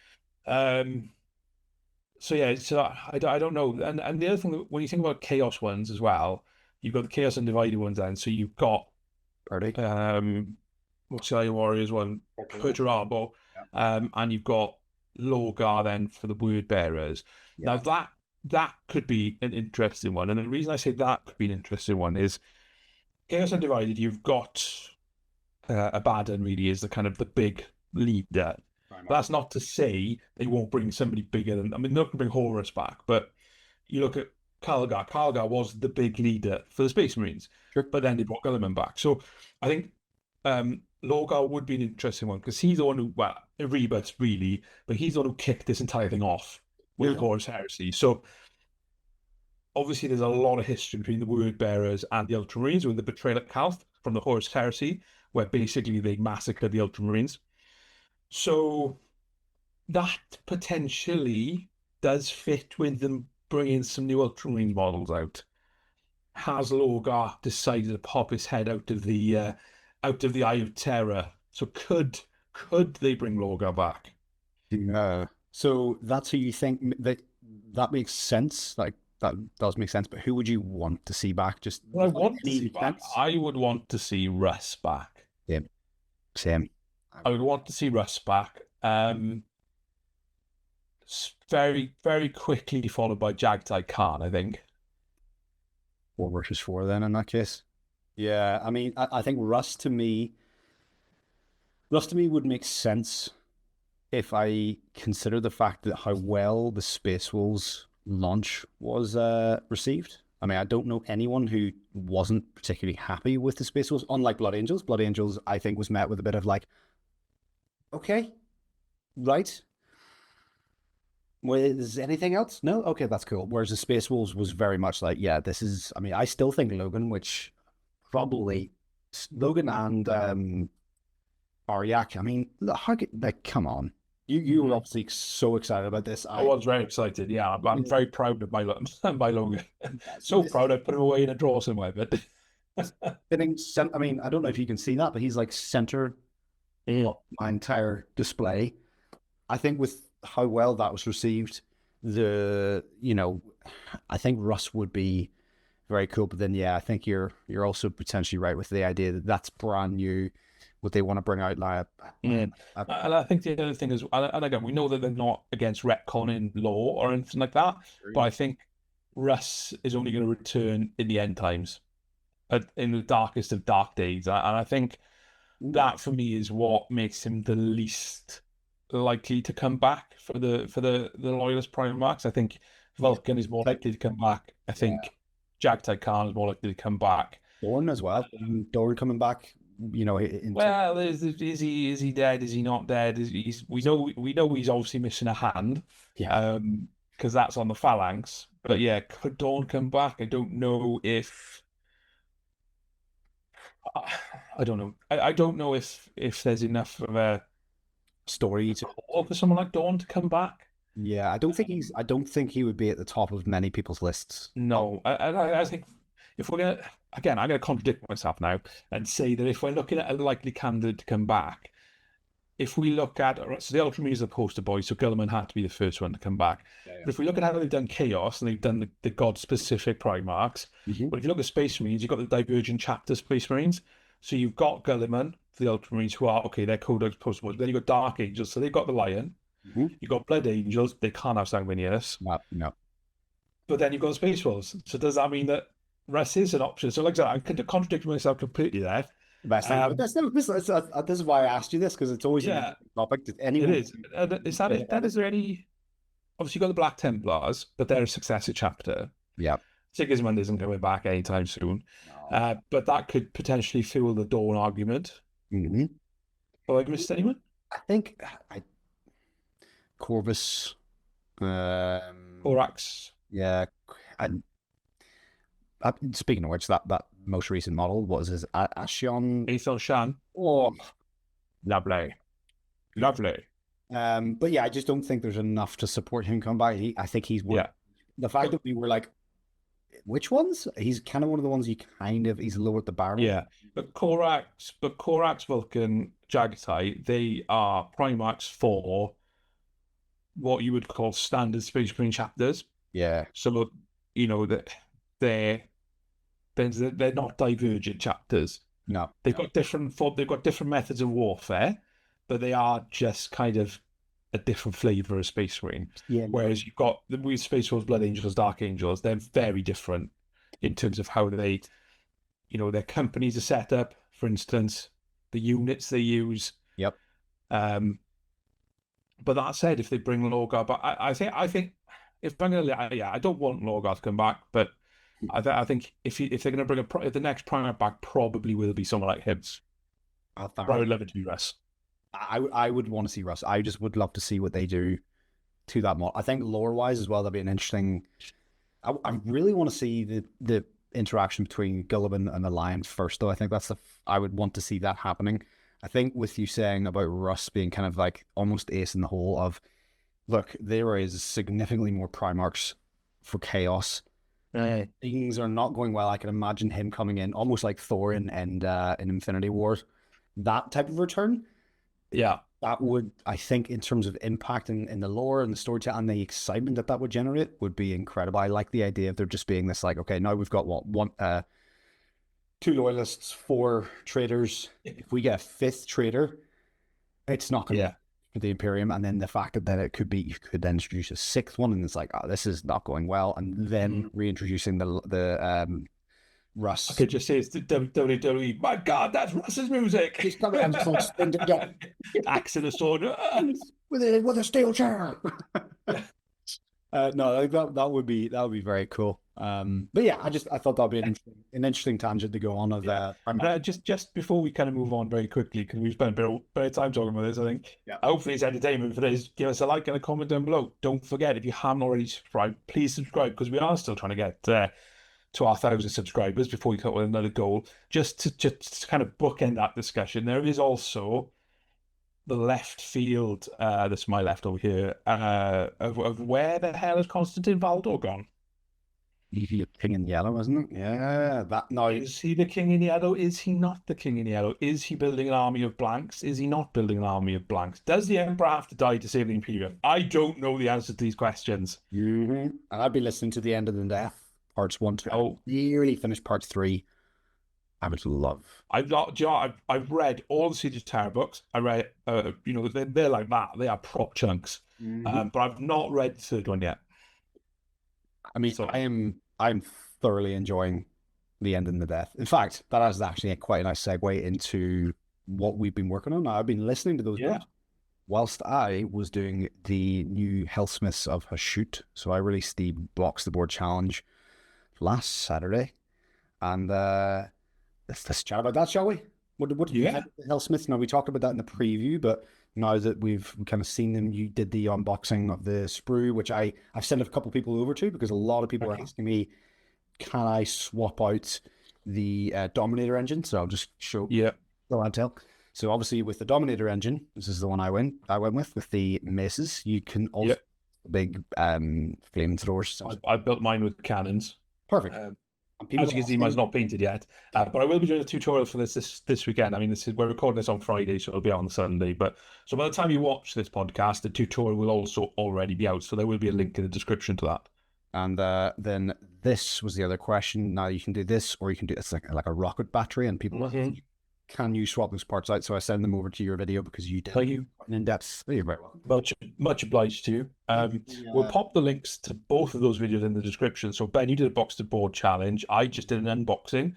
So yeah, so I don't know. And the other thing, when you think about Chaos ones as well, you've got the Chaos Undivided ones then. So you've got Party. what's the Iron Warriors one? Perturabo. And you've got Lorgar then for the Word Bearers. Yeah. Now that could be an interesting one. And the reason I say that could be an interesting one is Chaos Undivided, you've got Abaddon really is the kind of the big leader. That's not to say they won't bring somebody bigger than. I mean, they're not going to bring Horus back, but you look at Calgar. Calgar was the big leader for the Space Marines, Sure. but then they brought Gulliman back. So I think Lorgar would be an interesting one because he's the one who, well, Erebus really, but he's the one who kicked this entire thing off with Yeah. Horus Heresy. So obviously, there's a lot of history between the Word Bearers and the Ultramarines with the betrayal at Calth from the Horus Heresy, where basically they massacred the Ultramarines. So that potentially does fit with them bringing some new Ultramarine models out. Has Lorgar decided to pop his head out of the Eye of Terror? So could they bring Lorgar back? Yeah. So that's who you think that makes sense. Like that does make sense. But who would you want to see back? Just Well, I like want to any see back. sense? I would want to see Russ back. Yeah. Same. I would want to see Russ back. Very, very quickly followed by Jagtai Khan, I think. 4 versus 4 then in that case. Yeah. I mean, I think Rust to me would make sense if I consider the fact that how well the Space Wolves launch was received. I mean, I don't know anyone who wasn't particularly happy with the Space Wolves, unlike Blood Angels. Blood Angels, I think, was met with a bit of like, okay, right. Was anything else? No? Okay, that's cool. Whereas the Space Wolves was very much like, yeah, this is, I mean, I still think Logan, which probably, Logan and Aryak, I mean, how could, like, come on. You were obviously so excited about this. I was very excited. Yeah, I'm very proud of my Logan. So proud I put him away in a drawer somewhere. But I mean, I don't know if you can see that, but he's like center of my entire display. I think with how well that was received, I think Russ would be very cool. But then, yeah, I think you're also potentially right with the idea that that's brand new. What they want to bring out, like, Yeah. a, And I think the other thing is, and again, we know that they're not against retconning law or anything like that, but I think Russ is only going to return in the end times, in the darkest of dark days. And I think that for me is what makes him the least likely to come back for the loyalist Primarchs. I think yeah, Vulcan is more like, likely to come back. I yeah, think Jagdtide Khan is more likely to come back. Dorn as well. Dorn coming back, into Well, is he dead? Is he not dead? We know he's obviously missing a hand, yeah. because that's on the phalanx. But yeah, could Dawn come back? I don't know if I don't know. I don't know if there's enough of a Story to call for someone like Dawn to come back. yeah. I don't think he would be at the top of many people's lists. No, I think if we're gonna again, I'm gonna contradict myself now and say that if we're looking at a likely candidate to come back, if we look at so the Ultramarines is the poster boy, so Guilliman had to be the first one to come back. Yeah, But if we look at how they've done Chaos and they've done the god specific Primarchs, yeah. well, if you look at Space Marines, you've got the Divergent chapter Space Marines. So you've got Guilliman for the Ultramarines who are okay, they're Codex poster boys. Then you've got Dark Angels, so they've got the Lion. Hmm. You've got Blood Angels, they can't have Sanguinius. No, no. But then you've got Space Wolves. So does that mean that Russ is an option? So like I said, I'm contradicting myself completely there. The best thing, but Um, this is why I asked you this because it's always an yeah, interesting topic. Did it anyone? is. Is that it? Then is there any? Obviously, you've got the Black Templars, but they're a successor chapter. Yeah. Sigismund isn't coming back anytime soon. No. But that could potentially fuel the Dawn argument. Hmm. Have I missed anyone? I think I Corvus. Corax, Yeah. And speaking of which, that most recent model was his Ashion. Aethel Shan. Oh, Lovely. Lovely. but yeah, I just don't think there's enough to support him come back. I think he's one. Yeah. The fact that we were like, which ones? He's kind of one of the ones he's low at the barrel. Yeah. But Corax, Vulcan, Jagatai, they are Primarchs for what you would call standard Space Marine chapters. Yeah. So, that they're they're not divergent chapters. No. They've got different methods of warfare, but they are just kind of a different flavor of Space Marine. Yeah. Whereas you've got with Space Wolves, Blood Angels, Dark Angels, they're very different in terms of how they, their companies are set up. For instance, the units they use. Yep. But that said, if they bring Lorgar back, I think if I'm gonna, yeah, I don't want Lorgar to come back, but I think if they're gonna bring if the next Primarch back, probably will be someone like Hibs. I But I would love it to be Russ. I would want to see Russ. I just would love to see what they do to that model. I think lore wise as well, that'd be an interesting. I really want to see the interaction between Gulliman and the Lions first, though. I think I would want to see that happening. I think with you saying about Russ being kind of like almost ace in the hole of, look, there is significantly more Primarchs for Chaos. Things are not going well. I can imagine him coming in almost like Thor in Infinity Wars. That type of return. Yeah. That would, I think, in terms of impact in the lore and the storytelling and the excitement that would generate would be incredible. I like the idea of there just being this like, okay, now we've got two loyalists, four traders. If we get a fifth trader, it's not going to be for the Imperium. And then the fact that it could be, you could then introduce a sixth one and it's like, oh, this is not going well. And then reintroducing the Russ. I could just say it's the WWE. My God, that's Russ's music. He's coming and Axe and a sword. with a steel chair. No, like that would be very cool. But yeah, I thought that'd be an interesting tangent to go on of just before we kind of move on very quickly, because we've spent a bit of time talking about this, I think. Yeah. Hopefully it's entertainment for this. Give us a like and a comment down below. Don't forget, if you haven't already subscribed, please subscribe, because we are still trying to get to our 1,000 subscribers before we cut with another goal. Just to kind of bookend that discussion, there is also the left field, that's my left over here, of where the hell is Constantine Valdor gone? King in Yellow, isn't it? Yeah, that no. Is he the King in Yellow? Is he not the King in Yellow? Is he building an army of blanks? Is he not building an army of blanks? Does the Emperor have to die to save the Imperium? I don't know the answer to these questions. And I'd be listening to the end of the death parts 1, 2. I Oh, nearly finished parts 3. I would love. I've not, do you know, I've read all the Siege of Terror books. I read, they're like that. They are prop chunks. Mhm. But I've not read the third one yet. I mean, So I'm thoroughly enjoying the end and the death. In fact, that is actually quite a nice segue into what we've been working on. Now, I've been listening to those yeah, books whilst I was doing the new Hellsmiths of Hashut. So I released the Box the Board challenge last Saturday, and let's chat about that, shall we? What did you yeah, think of the Hellsmiths? Now we talked about that in the preview, but now that we've kind of seen them, you did the unboxing of the sprue, which I've sent a couple people over to because a lot of people are okay, asking me, can I swap out the Dominator engine? So I'll just show yeah, the lad tell. So obviously with the Dominator engine, this is the one I went with the maces. You can yeah. also big flaming throwers. I built mine with cannons. Perfect. Um, And people as you are can see, mine's asking, not painted yet. But I will be doing a tutorial for this weekend. I mean, we're recording this on Friday, so it'll be on Sunday. But so by the time you watch this podcast, the tutorial will also already be out. So there will be a link in the description to that. and then this was the other question. Now you can do this, or you can do it's like a rocket battery, and people Mhm. can you swap those parts out? So I send them over to your video because you did Thank you. an in-depth. You're very welcome. Much obliged to you. We'll Yeah. pop the links to both of those videos in the description. So Ben, you did a box to board challenge. I just did an unboxing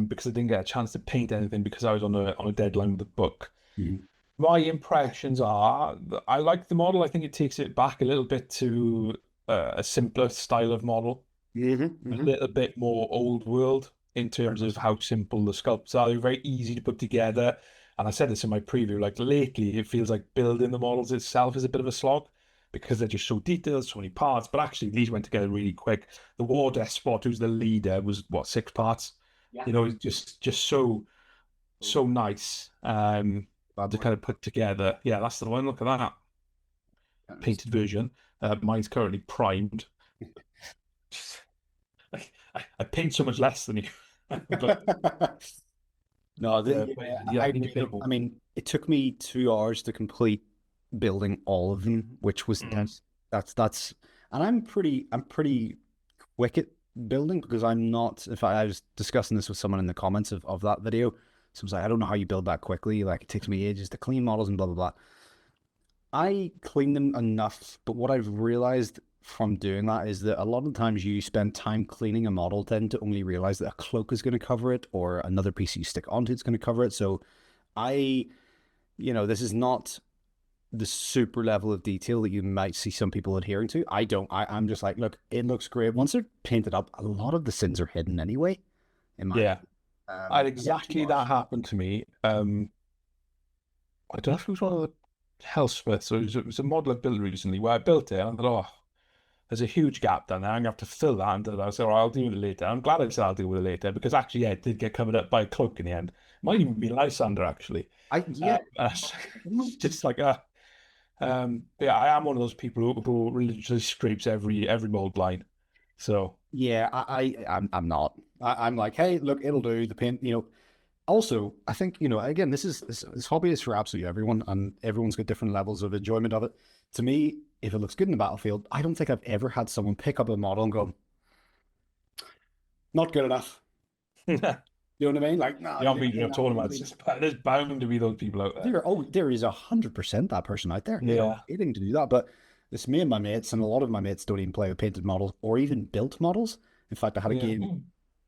because I didn't get a chance to paint anything because I was on a deadline with the book. Mhm. My impressions are that I like the model. I think it takes it back a little bit to a simpler style of model, Mhm. a Mhm. little bit more old world in terms of how simple the sculpts are. They're very easy to put together. And I said this in my preview, like lately, it feels like building the models itself is a bit of a slog because they're just so detailed, so many parts. But actually, these went together really quick. The War Despot, who's the leader, was what, 6 parts? Yeah. You know, it's just so nice Bad to boy. kind of put together. Yeah, that's the one. Look at that painted version. Mine's currently primed. I paint so much less than you, but No, but yeah, yeah, I I need a agree. bit more. I mean, it took me 2 hours to complete building all of them, which was Mm. that's, and I'm pretty quick at building because I'm not. In fact, I was discussing this with someone in the comments of that video. So I was like, I don't know how you build that quickly. Like, it takes me ages to clean models and blah blah blah. I clean them enough, but what I've realized from doing that is that a lot of times you spend time cleaning a model, tend to only realize that a cloak is going to cover it or another piece you stick onto it's going to cover it. So I, this is not the super level of detail that you might see some people adhering to. I don't. I'm just like, look, it looks great. Once they're painted up, a lot of the sins are hidden anyway. In my, Yeah, I had yeah, two exactly that hours. happen to me. I don't know if it was one of the Hellsmiths or it was a model I built recently where I built it and I thought, oh, there's a huge gap down there. I'm gonna have to fill that. And I said, all right, I'll deal with it later. I'm glad I said I'll deal with it later because actually, yeah, it did get covered up by a cloak in the end. Might even be Lysander actually. Yeah. It's just like yeah, I am one of those people who religiously scrapes every mold line. So Yeah, I'm not. I'm like, hey, look, it'll do. The paint, Also, I think, again, this hobby is for absolutely everyone, and everyone's got different levels of enjoyment of it. To me, if it looks good in the battlefield, I don't think I've ever had someone pick up a model and go, not good enough. yeah, You know what I mean? Like, no, I'm beating up tournaments. There's bound to be those people out there. there is 100% that person out there. They are Yeah. waiting to do that. But it's me and my mates, and a lot of my mates don't even play with painted models or even built models. In fact, I had a Yeah. game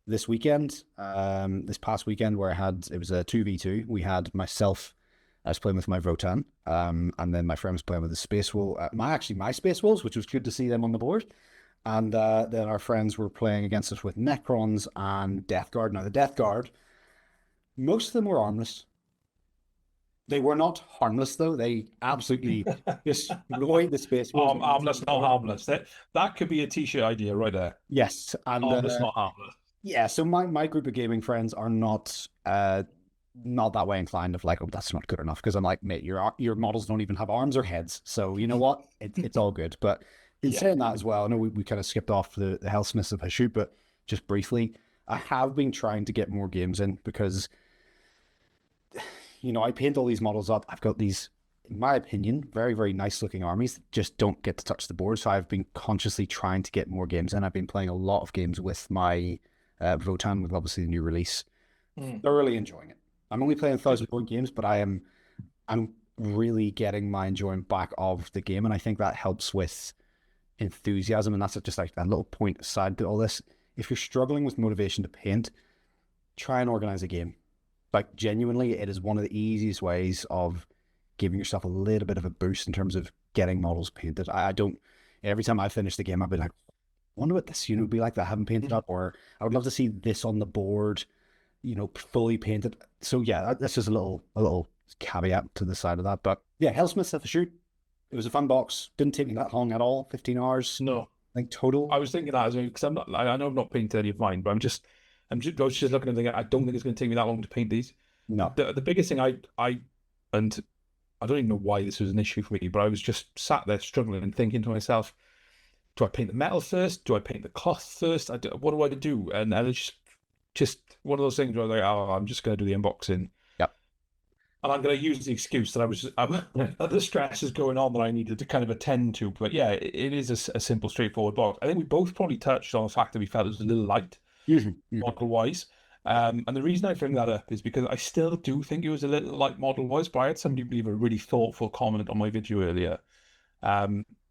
this weekend, this past weekend, where it was a 2v2. We had myself, I was playing with my Votan, and then my friend was playing with the Space Wolf, my Space Wolves, which was good to see them on the board. And then our friends were playing against us with Necrons and Death Guard. Now, the Death Guard, most of them were armless. They were not harmless, though. They absolutely destroyed the Space Wolves. Armless, not harmless. That could be a t-shirt idea right there. Yes, and Armless, not harmless. yeah, so my group of gaming friends are not that way inclined of like, oh, that's not good enough. Because I'm like, mate, your models don't even have arms or heads. So you know what? It's all good. But in Yeah. saying that as well, I know we kind of skipped off the Hellsmiths of Hashut, but just briefly, I have been trying to get more games in because I paint all these models up. I've got these in my opinion, very, very nice looking armies that just don't get to touch the board. So I've been consciously trying to get more games in. I've been playing a lot of games with my Votan, with obviously the new release. Mm. Thoroughly enjoying it. I'm only playing Good. 1,000 board games, but I'm really getting my enjoyment back of the game, and I think that helps with enthusiasm. And that's just like a little point aside to all this. If you're struggling with motivation to paint, try and organize a game. Like, genuinely, it is one of the easiest ways of giving yourself a little bit of a boost in terms of getting models painted. I don't. Every time I finish the game, I've been like, wonder what this unit would be like that I haven't painted up, or I would love to see this on the board, fully painted. So yeah, that's just a little caveat to the side of that. But yeah, Hellsmiths at the shoot. It was a fun box. Didn't take me that long at all. 15 hours, No, I think, total. I was thinking that as well because I'm not. I know I'm not painting any of mine, but I was just looking and thinking I don't think it's going to take me that long to paint these. No. The biggest thing and I don't even know why this was an issue for me, but I was just sat there struggling and thinking to myself, do I paint the metal first? Do I paint the cloth first? What do I do? And it's just one of those things where I was like, oh, I'm just going to do the unboxing. Yep. And I'm going to use the excuse that the stress is going on that I needed to kind of attend to. But yeah, it is a simple, straightforward box. I think we both probably touched on the fact that we felt it was a little light, model-wise. And the reason I bring that up is because I still do think it was a little light model-wise, but I had somebody leave a really thoughtful comment on my video earlier,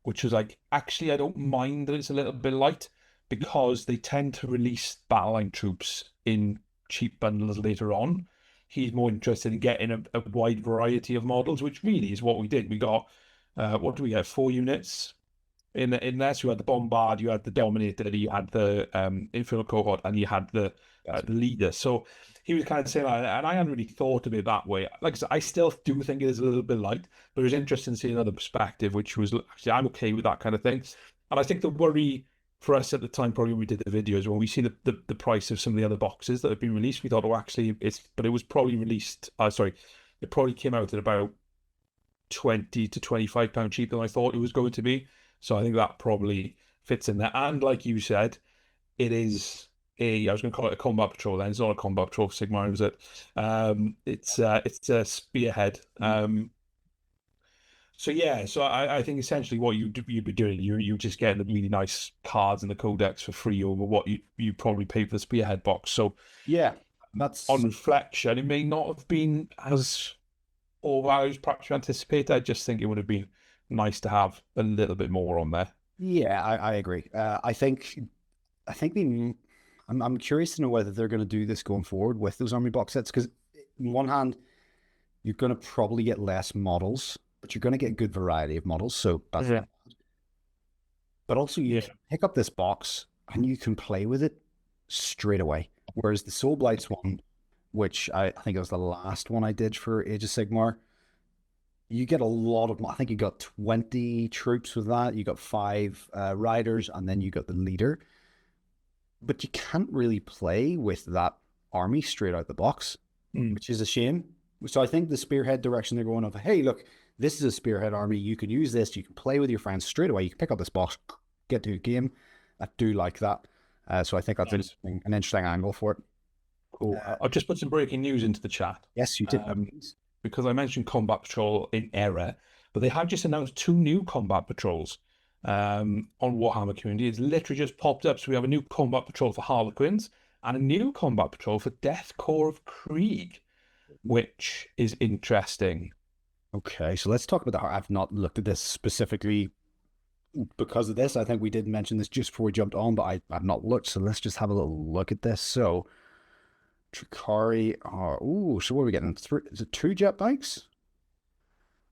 which was like, actually, I don't mind that it's a little bit light because they tend to release battleline troops in cheap bundles later on. He's more interested in getting a wide variety of models, which really is what we did. We got, what do we get? 4 units in there. So you had the Bombard, you had the Dominator, you had the Infernal Cohort, and you had the Leader. So he was kind of saying, and I hadn't really thought of it that way. Like I said, I still do think it is a little bit light, but it was interesting to see another perspective, which was actually, I'm okay with that kind of thing. And I think the worry for us at the time, probably when we did the videos, when we see the price of some of the other boxes that have been released, we thought, oh, actually, but it was probably released. Sorry, it probably came out at about £20 to £25 cheaper than I thought it was going to be. So I think that probably fits in there. And like you said, it is I was going to call it a combat patrol. Then it's not a combat patrol for Sigmar, is it? It's a spearhead. So yeah, so I think essentially what you'd be doing, you just getting the really nice cards in the codex for free over what you probably pay for the spearhead box. So Yeah, that's on reflection, it may not have been as overvalued as perhaps you anticipated. I just think it would have been nice to have a little bit more on there. yeah, I agree. I'm curious to know whether they're going to do this going forward with those army box sets, because on one hand, you're going to probably get less models, but you're going to get a good variety of models. So that's Yeah. But also, you can pick up this box and you can play with it straight away. Whereas the Soul Blights one, which I think it was the last one I did for Age of Sigmar, you get a lot of, I think you got 20 troops with that. You got 5 riders, and then you got the leader. But you can't really play with that army straight out the box, which is a shame. So I think the spearhead direction they're going of, hey, look, this is a spearhead army. You can use this. You can play with your friends straight away. You can pick up this box, get to a game. I do like that. So I think that's Nice. an interesting angle for it. Cool. I'll just put some breaking news into the chat. Yes, you did. Because I mentioned Combat Patrol in error, but they have just announced 2 new Combat Patrols on Warhammer Community. It's literally just popped up. So we have a new Combat Patrol for Harlequins and a new Combat Patrol for Death Corps of Krieg, which is interesting. Okay, so let's talk about that. I've not looked at this specifically because of this. I think we did mention this just before we jumped on, but I've not looked. So let's just have a little look at this. So Tricari are, so what are we getting? Is it 2 jet bikes?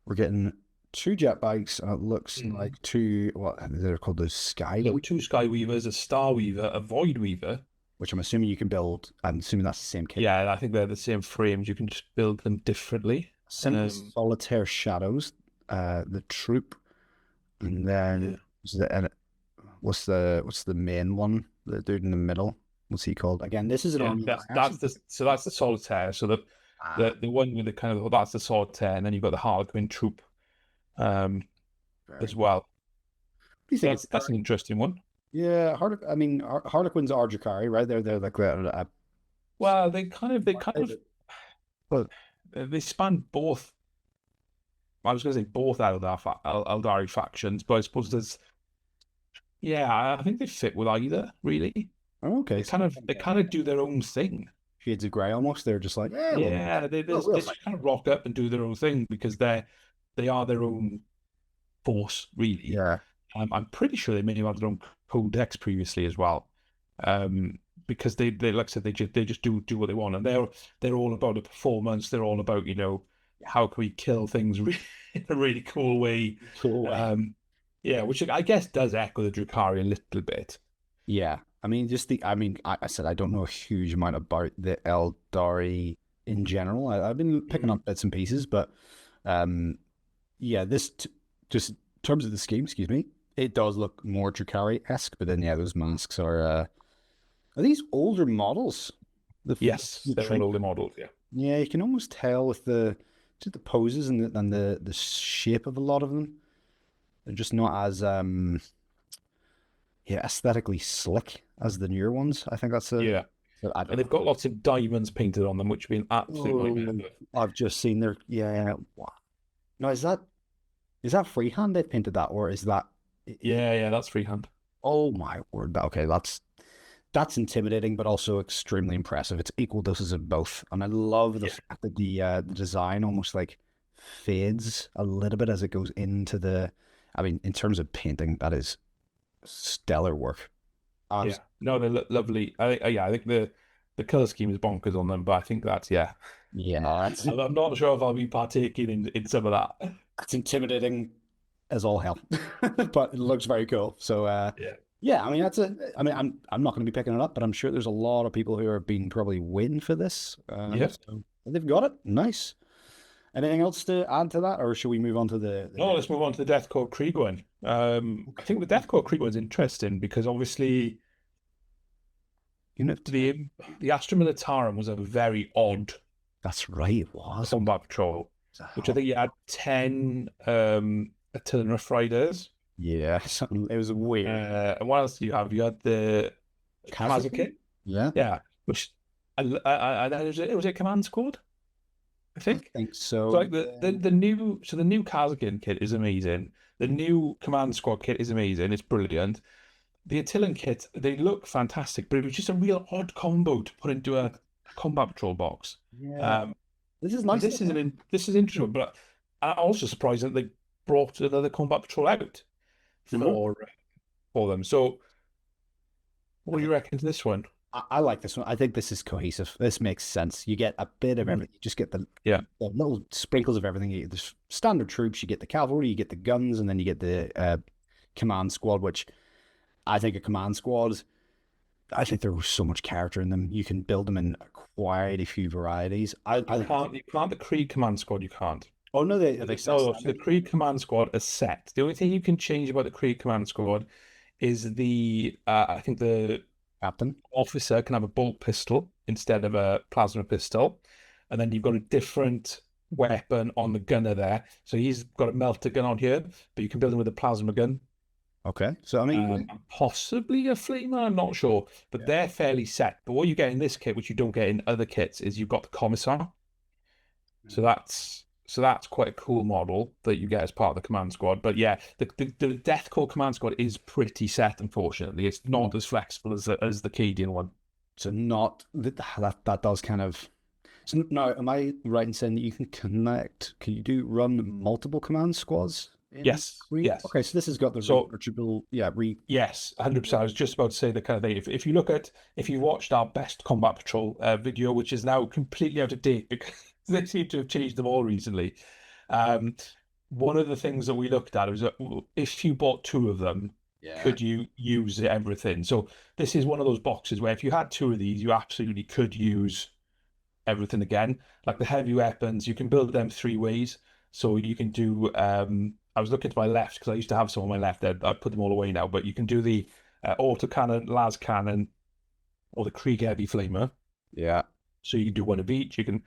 We're getting 2 jet bikes, and it looks like 2, what they're called, those Sky, 2 Skyweavers, a Star Weaver, a Void Weaver, which I'm assuming you can build. I'm assuming that's the same kit. Yeah, I think they're the same frames. You can just build them differently. Solitaire Shadows, the troop, and then what's the main one? The dude in the middle. What's he called? Again, this is an army. That's the Solitaire. So the one with the kind of, that's the Solitaire, and then you've got the Harlequin troop as well. What do you think? That's an interesting one. Yeah, Harlequins are Drakari, right? They're like well, they kind of well, they span both. I was going to say both Eldari factions, but I suppose I think they fit with either, really. Oh, okay, They so kind of they kind of do their own thing. Shades of Grey almost. They're just like, yeah, Yeah, we'll they fight. just kind of rock up and do their own thing because they are their own force, really. Yeah, I'm pretty sure they may have had their own codex previously as well, um, because they like I said they just do what they want, and they're all about the performance. They're all about how can we kill things in a really cool way. cool way. Yeah, which I guess does echo the Drukhari a little bit. Yeah, I mean, I said I don't know a huge amount about the Eldari in general. I've been picking Mhm. up bits and pieces, but um, yeah, just in terms of the scheme, excuse me, it does look more Drukhari-esque. But then, yeah, those masks are these older models? Yes, The they're all trim, older models. Yeah, yeah, you can almost tell with just the poses and the shape of a lot of them. They're just not as yeah, aesthetically slick as the newer ones. I think that's a. yeah, I and don't they've got know. lots of diamonds painted on them, which would be an absolute nightmare. Oh, I've just seen their yeah. Wow. No, is that freehand they painted that, or is that? Yeah, that's freehand. Oh my word! Okay, that's intimidating, but also extremely impressive. It's equal doses of both, and I love the Yeah, fact that the design almost like fades a little bit as it goes into the. I mean, in terms of painting, that is stellar work. yeah. As No, they look lovely. I think the color scheme is bonkers on them, but I think that's yeah. yeah, that's I'm not sure if I'll be partaking in some of that. that's intimidating as all hell, but it looks very cool. So Yeah. yeah, I mean I mean I'm not going to be picking it up, but I'm sure there's a lot of people who have been probably waiting for this. Yeah. So they've got it. Nice. Anything else to add to that, or should we move on to the No, deck? let's move on to the Death Court Krieg one. I think the Death Court Krieg one's interesting because obviously Unit? the Astra Militarum was a very odd That's right. It was. combat patrol, It's a which I hell. think you had 10 artillery rough riders. Yeah, something. It was weird. And what else do you have? You had the Kazakhstan? Kazakh, Yeah, yeah, which it was a command squad, I I think. think So so. like the new Kazakh kit is amazing. The new command squad kit is amazing. It's brilliant. The Attilan kit, they look fantastic, but it was just a real odd combo to put into a combat patrol box. Yeah, Um, this is and nice though. this is interesting, but I'm also surprised that they brought another combat patrol out Mhm. for them. So what I do you think reckon to this one? I like this one. I think this is cohesive. This makes sense. You get a bit of Mhm. everything. You just get Yeah, the little sprinkles of everything. You get the standard troops, you get the cavalry, you get the guns, and then you get the command squad, which I think a command squad, I think there was so much character in them. You can build them in quite a few varieties. I think, you can't the Creed command squad. You can't. oh no, they set No, so the standard. Creed command squad is set. The only thing you can change about the Creed command squad is I think the Captain. officer can have a bolt pistol instead of a plasma pistol. And then you've got a different weapon on the gunner there. So he's got a melter gun on here, but you can build him with a plasma gun. Okay, so I mean, Possibly a flamer, I'm not sure. But yeah. they're fairly set. But what you get in this kit, which you don't get in other kits, is you've got the commissar. So that's quite a cool model that you get as part of the command squad. But yeah, the Death Core command squad is pretty set, unfortunately. It's not as flexible as the Cadian one. So not that does kind of. So now, am I right in saying that you can connect? Can you run multiple command squads in Yes, Creed? yes. Okay, so this has got the So rechargeable. Yeah, re. yes, 100%. I was just about to say the kind of thing. If you watched our best combat patrol video, which is now completely out of date because they seem to have changed them all recently. Um, One of the things that we looked at was that if you bought two of them, Yeah. could you use everything? So this is one of those boxes where if you had two of these, you absolutely could use everything again. Like the heavy weapons, you can build them three ways. So you can do. I was looking to my left because I used to have some on my left. I put them all away now. But you can do the autocannon, las cannon, or the Krieg heavy flamer. Yeah. So you can do one of each. You can.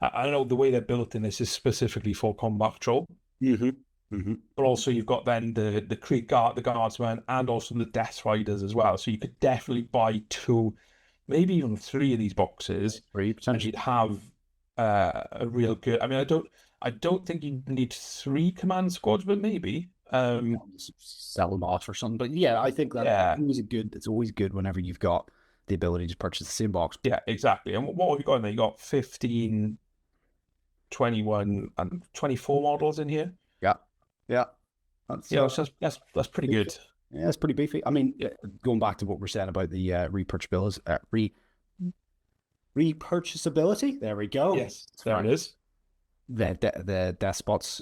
I don't know the way they're built in this is specifically for combat patrol, Mm-hmm. Mm-hmm. but also you've got then the Krieg guard, the guardsmen, and also the Death Riders as well. So you could definitely buy two, maybe even three of these boxes, Three and potentially. you'd have a real good. I mean, I don't think you need three command squads, but maybe. Sell them off or something. But yeah, I think that Yeah, it's always good whenever you've got the ability to purchase the same box. yeah, exactly. And what have you got in there? You got 15, 21, and 24 models in here. Yeah, yeah, that's Yeah, so that's pretty good. yeah, that's pretty beefy. I mean, going back to what we're saying about the repurchasability. There we go. Yes, there it is. The despots,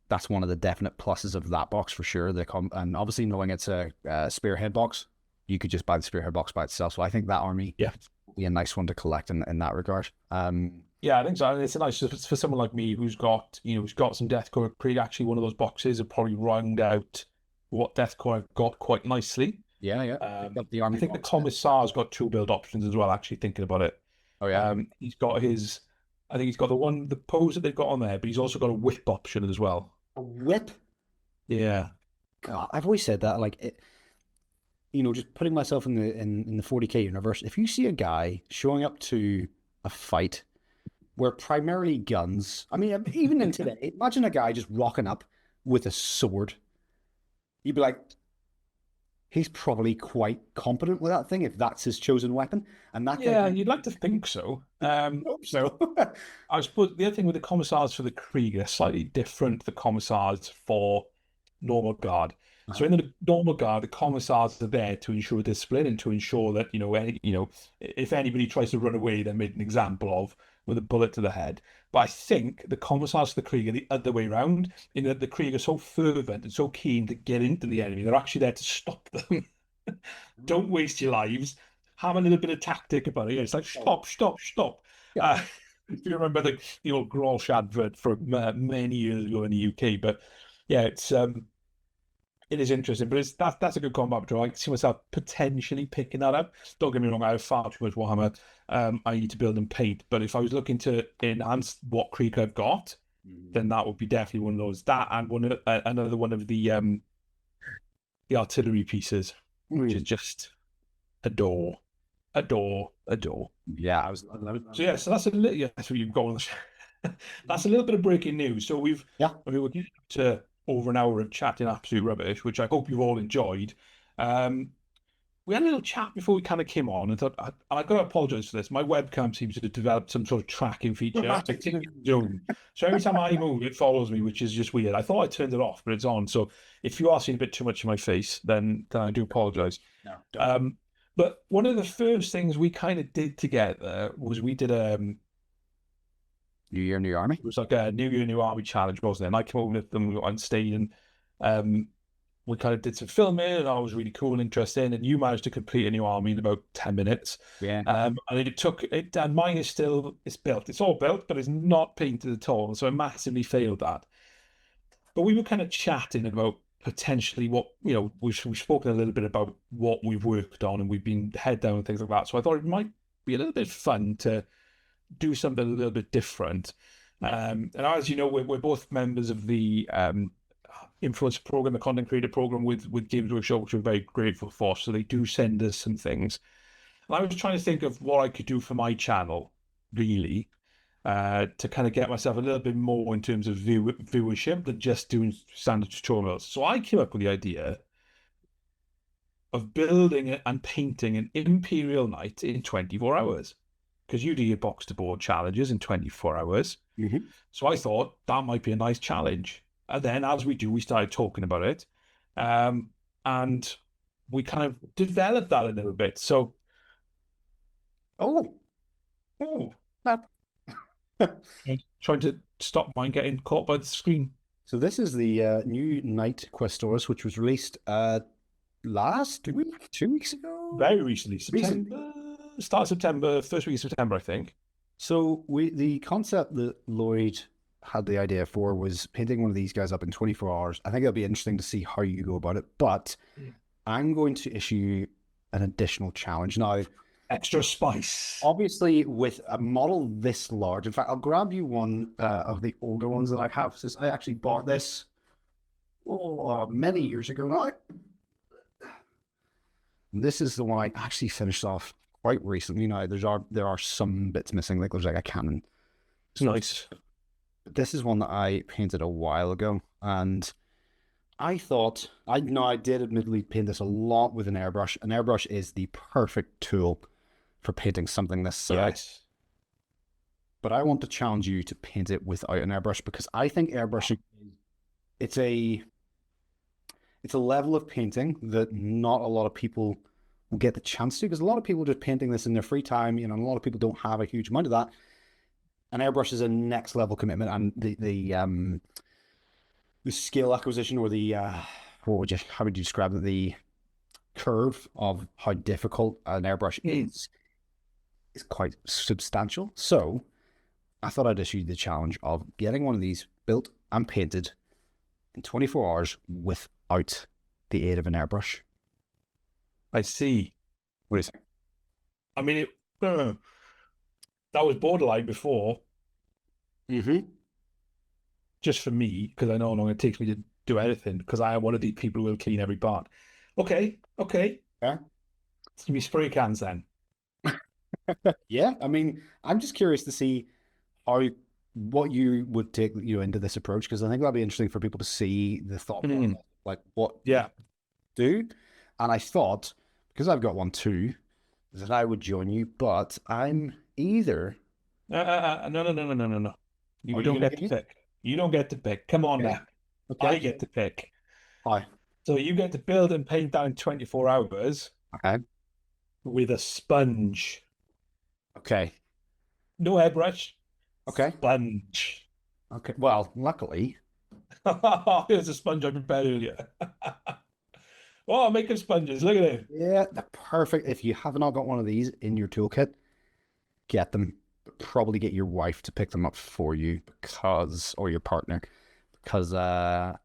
that's one of the definite pluses of that box for sure. And obviously knowing it's a spearhead box, you could just buy the spearhead box by itself. So I think that army Yeah. would be a nice one to collect in that regard. Yeah, I think so. And it's nice for someone like me who's got some Deathcore Creed. Actually, one of those boxes would probably round out what Deathcore I've got quite nicely. Yeah, yeah. The I army think the box. Commissar's got two build options as well. Actually, thinking about it, Oh yeah, he's got his. I think he's got the pose that they've got on there, but he's also got a whip option as well. a whip. Yeah, God, I've always said that. Like, just putting myself in the 40K universe. If you see a guy showing up to a fight where primarily guns. I mean, even in today, imagine a guy just rocking up with a sword. You'd be like, he's probably quite competent with that thing if that's his chosen weapon. And that yeah, thing, you'd like to think so. I hope so. I suppose the other thing with the Commissars for the Krieg are slightly different to the Commissars for normal guard. So in the normal guard, the commissars are there to ensure discipline and to ensure that if anybody tries to run away, they're made an example of with a bullet to the head. But I think the commissars for the Krieg are the other way around, in that the Krieg are so fervent and so keen to get into the enemy, they're actually there to stop them. Don't waste your lives. Have a little bit of tactic about it. It's like stop, stop, stop. Yeah. If you remember the old Grolsch advert from many years ago in the UK, but yeah, it is interesting, but that's a good combat patrol. I can see myself potentially picking that up. Don't get me wrong, I have far too much Warhammer. I need to build and paint, but if I was looking to enhance what creek I've got, then that would be definitely one of those. That and another one of the artillery pieces, which is just adore. Yeah, I was. So yeah, so that's a little. Yeah, that's what you've got on the. That's a little bit of breaking news. So Yeah. we're getting to over an hour of chatting absolute rubbish, which I hope you've all enjoyed. We had a little chat before we kind of came on and thought, I've got to apologize for this. My webcam seems to have developed some sort of tracking feature. I think it's Zoom. So every time I move, it follows me, which is just weird. I thought I turned it off, but it's on. So if you are seeing a bit too much of my face, then I do apologize. No, don't. But one of the first things we kind of did together was we did New Year, New Army. it was like a New Year, New Army challenge, wasn't it? And I came up with them on stage and we kind of did some filming and I was really cool and interesting. And you managed to complete a new army in about 10 minutes. Yeah. And it took it, and mine is still, it's built. It's all built, but it's not painted at all. So I massively failed that. But we were kind of chatting about potentially what, we've spoken a little bit about what we've worked on and we've been head down and things like that. So I thought it might be a little bit fun to do something a little bit different. And as you know, we're both members of the influencer program, the content creator program with Games Workshop, which we're very grateful for. So they do send us some things. And I was trying to think of what I could do for my channel, really, to kind of get myself a little bit more in terms of viewership than just doing standard tutorials. So I came up with the idea of building and painting an Imperial Knight in 24 hours. Because you do your box to board challenges in 24 hours. Mm-hmm. So I thought that might be a nice challenge. And then as we started talking about it. And we kind of developed that a little bit. So, Oh, that. trying to stop mine getting caught by the screen. So this is the new Knight Questoris, which was released last week, 2 weeks ago. Very recently, September, start of September, first week of September, I think. So the concept that Lloyd had the idea for was painting one of these guys up in 24 hours. I think it'll be interesting to see how you go about it, but I'm going to issue an additional challenge. Now, extra spice. Obviously, with a model this large, in fact, I'll grab you one of the older ones that I have, since I actually bought this many years ago now. This is the one I actually finished off quite recently. Now, there are some bits missing, like there's like a cannon It's nice. This is one that I painted a while ago, and I thought I know I did admittedly paint this a lot with an airbrush. An airbrush is the perfect tool for painting something this size. Yes. But I want to challenge you to paint it without an airbrush because I think airbrushing it's a it's a level of painting that not a lot of people will get the chance to because a lot of people are just painting this in their free time, and a lot of people don't have a huge amount of that. An airbrush is a next level commitment, and the skill acquisition or the how would you describe it? The curve of how difficult an airbrush is quite substantial. So I thought I'd issue the challenge of getting one of these built and painted in 24 hours without the aid of an airbrush. I see. What do you think? I mean, that was borderline before, Mm-hmm. just for me, because I know how long it takes me to do anything, because I am one of these people who will clean every part. Okay, okay. Yeah. Let's give me spray cans then. Yeah. I mean, I'm just curious to see how what you would take into this approach because I think that'd be interesting for people to see the thought process, like what Yeah. do. And I thought because I've got one too that I would join you, but I'm either. No, no, no, no, no, no, no. Are You you don't gonna get give to me? pick. You don't get to pick. Come on Okay. now. I Okay. get to pick. Hi. So you get to build and paint that in 24 hours Okay. with a sponge. Okay. No airbrush, Okay. sponge. Okay. Well, luckily, Here's a sponge I prepared earlier. Oh, I'm making sponges. Look at it. yeah, the perfect. If you have not got one of these in your toolkit, get them. Probably get your wife to pick them up for you or your partner, because yeah,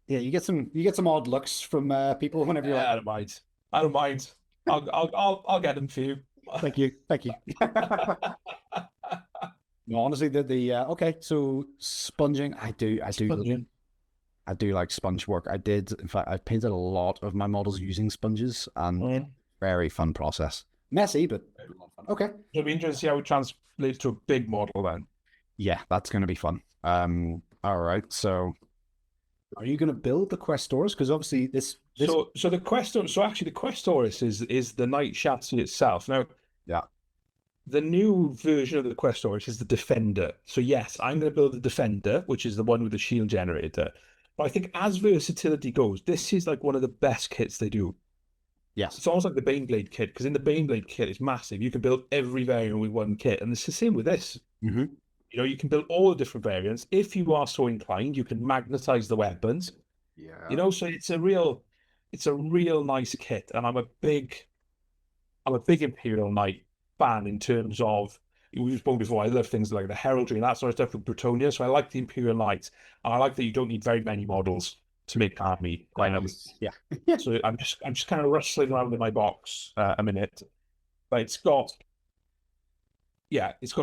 you get some odd looks from people whenever you're like, I don't mind. I don't mind. I'll get them for you. thank you, thank you. No, honestly, the okay, so sponging, Sponging. I do like sponge work. I did, in fact, I painted a lot of my models using sponges, and very fun process. Messy, but a lot of fun. Okay, It'll be interesting to see how it translates to a big model then. yeah, that's going to be fun. All right, so are you going to build the Questors? Because obviously this So the Questor, so actually the Questoris is the knight chassis itself. Now, yeah, the new version of the Questoris is the Defender. So yes, I'm going to build the Defender, which is the one with the shield generator. But I think as versatility goes, this is like one of the best kits they do. yes, It's almost like the Baneblade kit, because in the Baneblade kit, it's massive. You can build every variant with one kit, and it's the same with this. mm-hmm. You can build all the different variants. If you are so inclined, you can magnetize the weapons. Yeah, So it's a real nice kit, and I'm a big Imperial Knight fan in terms of we've spoken before. I love things like the heraldry and that sort of stuff with Bretonia. So I like the Imperial Knights, and I like that you don't need very many models to make an army. yeah, So I'm just kind of rustling around in my box a minute, but it's got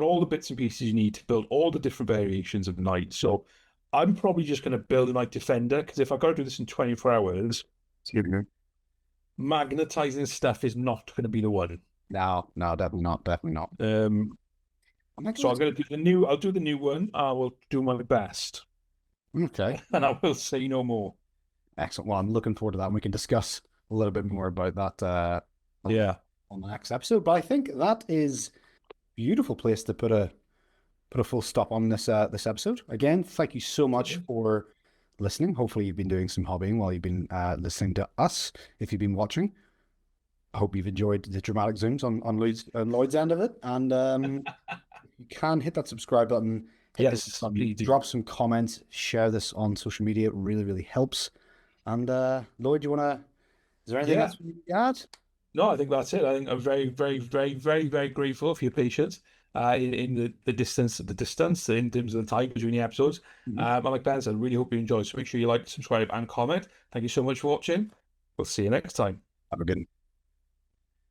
all the bits and pieces you need to build all the different variations of knight. So I'm probably just going to build a knight defender because if I've got to do this in 24 hours, magnetizing stuff is not going to be the one. no, definitely not, definitely not. So I'm going to do the new. I'll do the new one. I will do my best, Okay, and I will say no more. excellent. Well, I'm looking forward to that, and we can discuss a little bit more about that Yeah. on the next episode. But I think that is a beautiful place to put a full stop on this episode. Again, thank you so much for listening. Hopefully, you've been doing some hobbying while you've been listening to us. If you've been watching, I hope you've enjoyed the dramatic zooms on Lloyd's end of it. And you can hit that subscribe button. Yes, Drop some comments. Share this on social media. It really, really helps. And Lloyd, is there anything else you add? No, I think that's it. I think I'm very, very, very, very, very grateful for your patience in the distance in terms of the time between the episodes. And like Ben said, I really hope you enjoyed. So make sure you like, subscribe, and comment. Thank you so much for watching. We'll see you next time. Have a good one.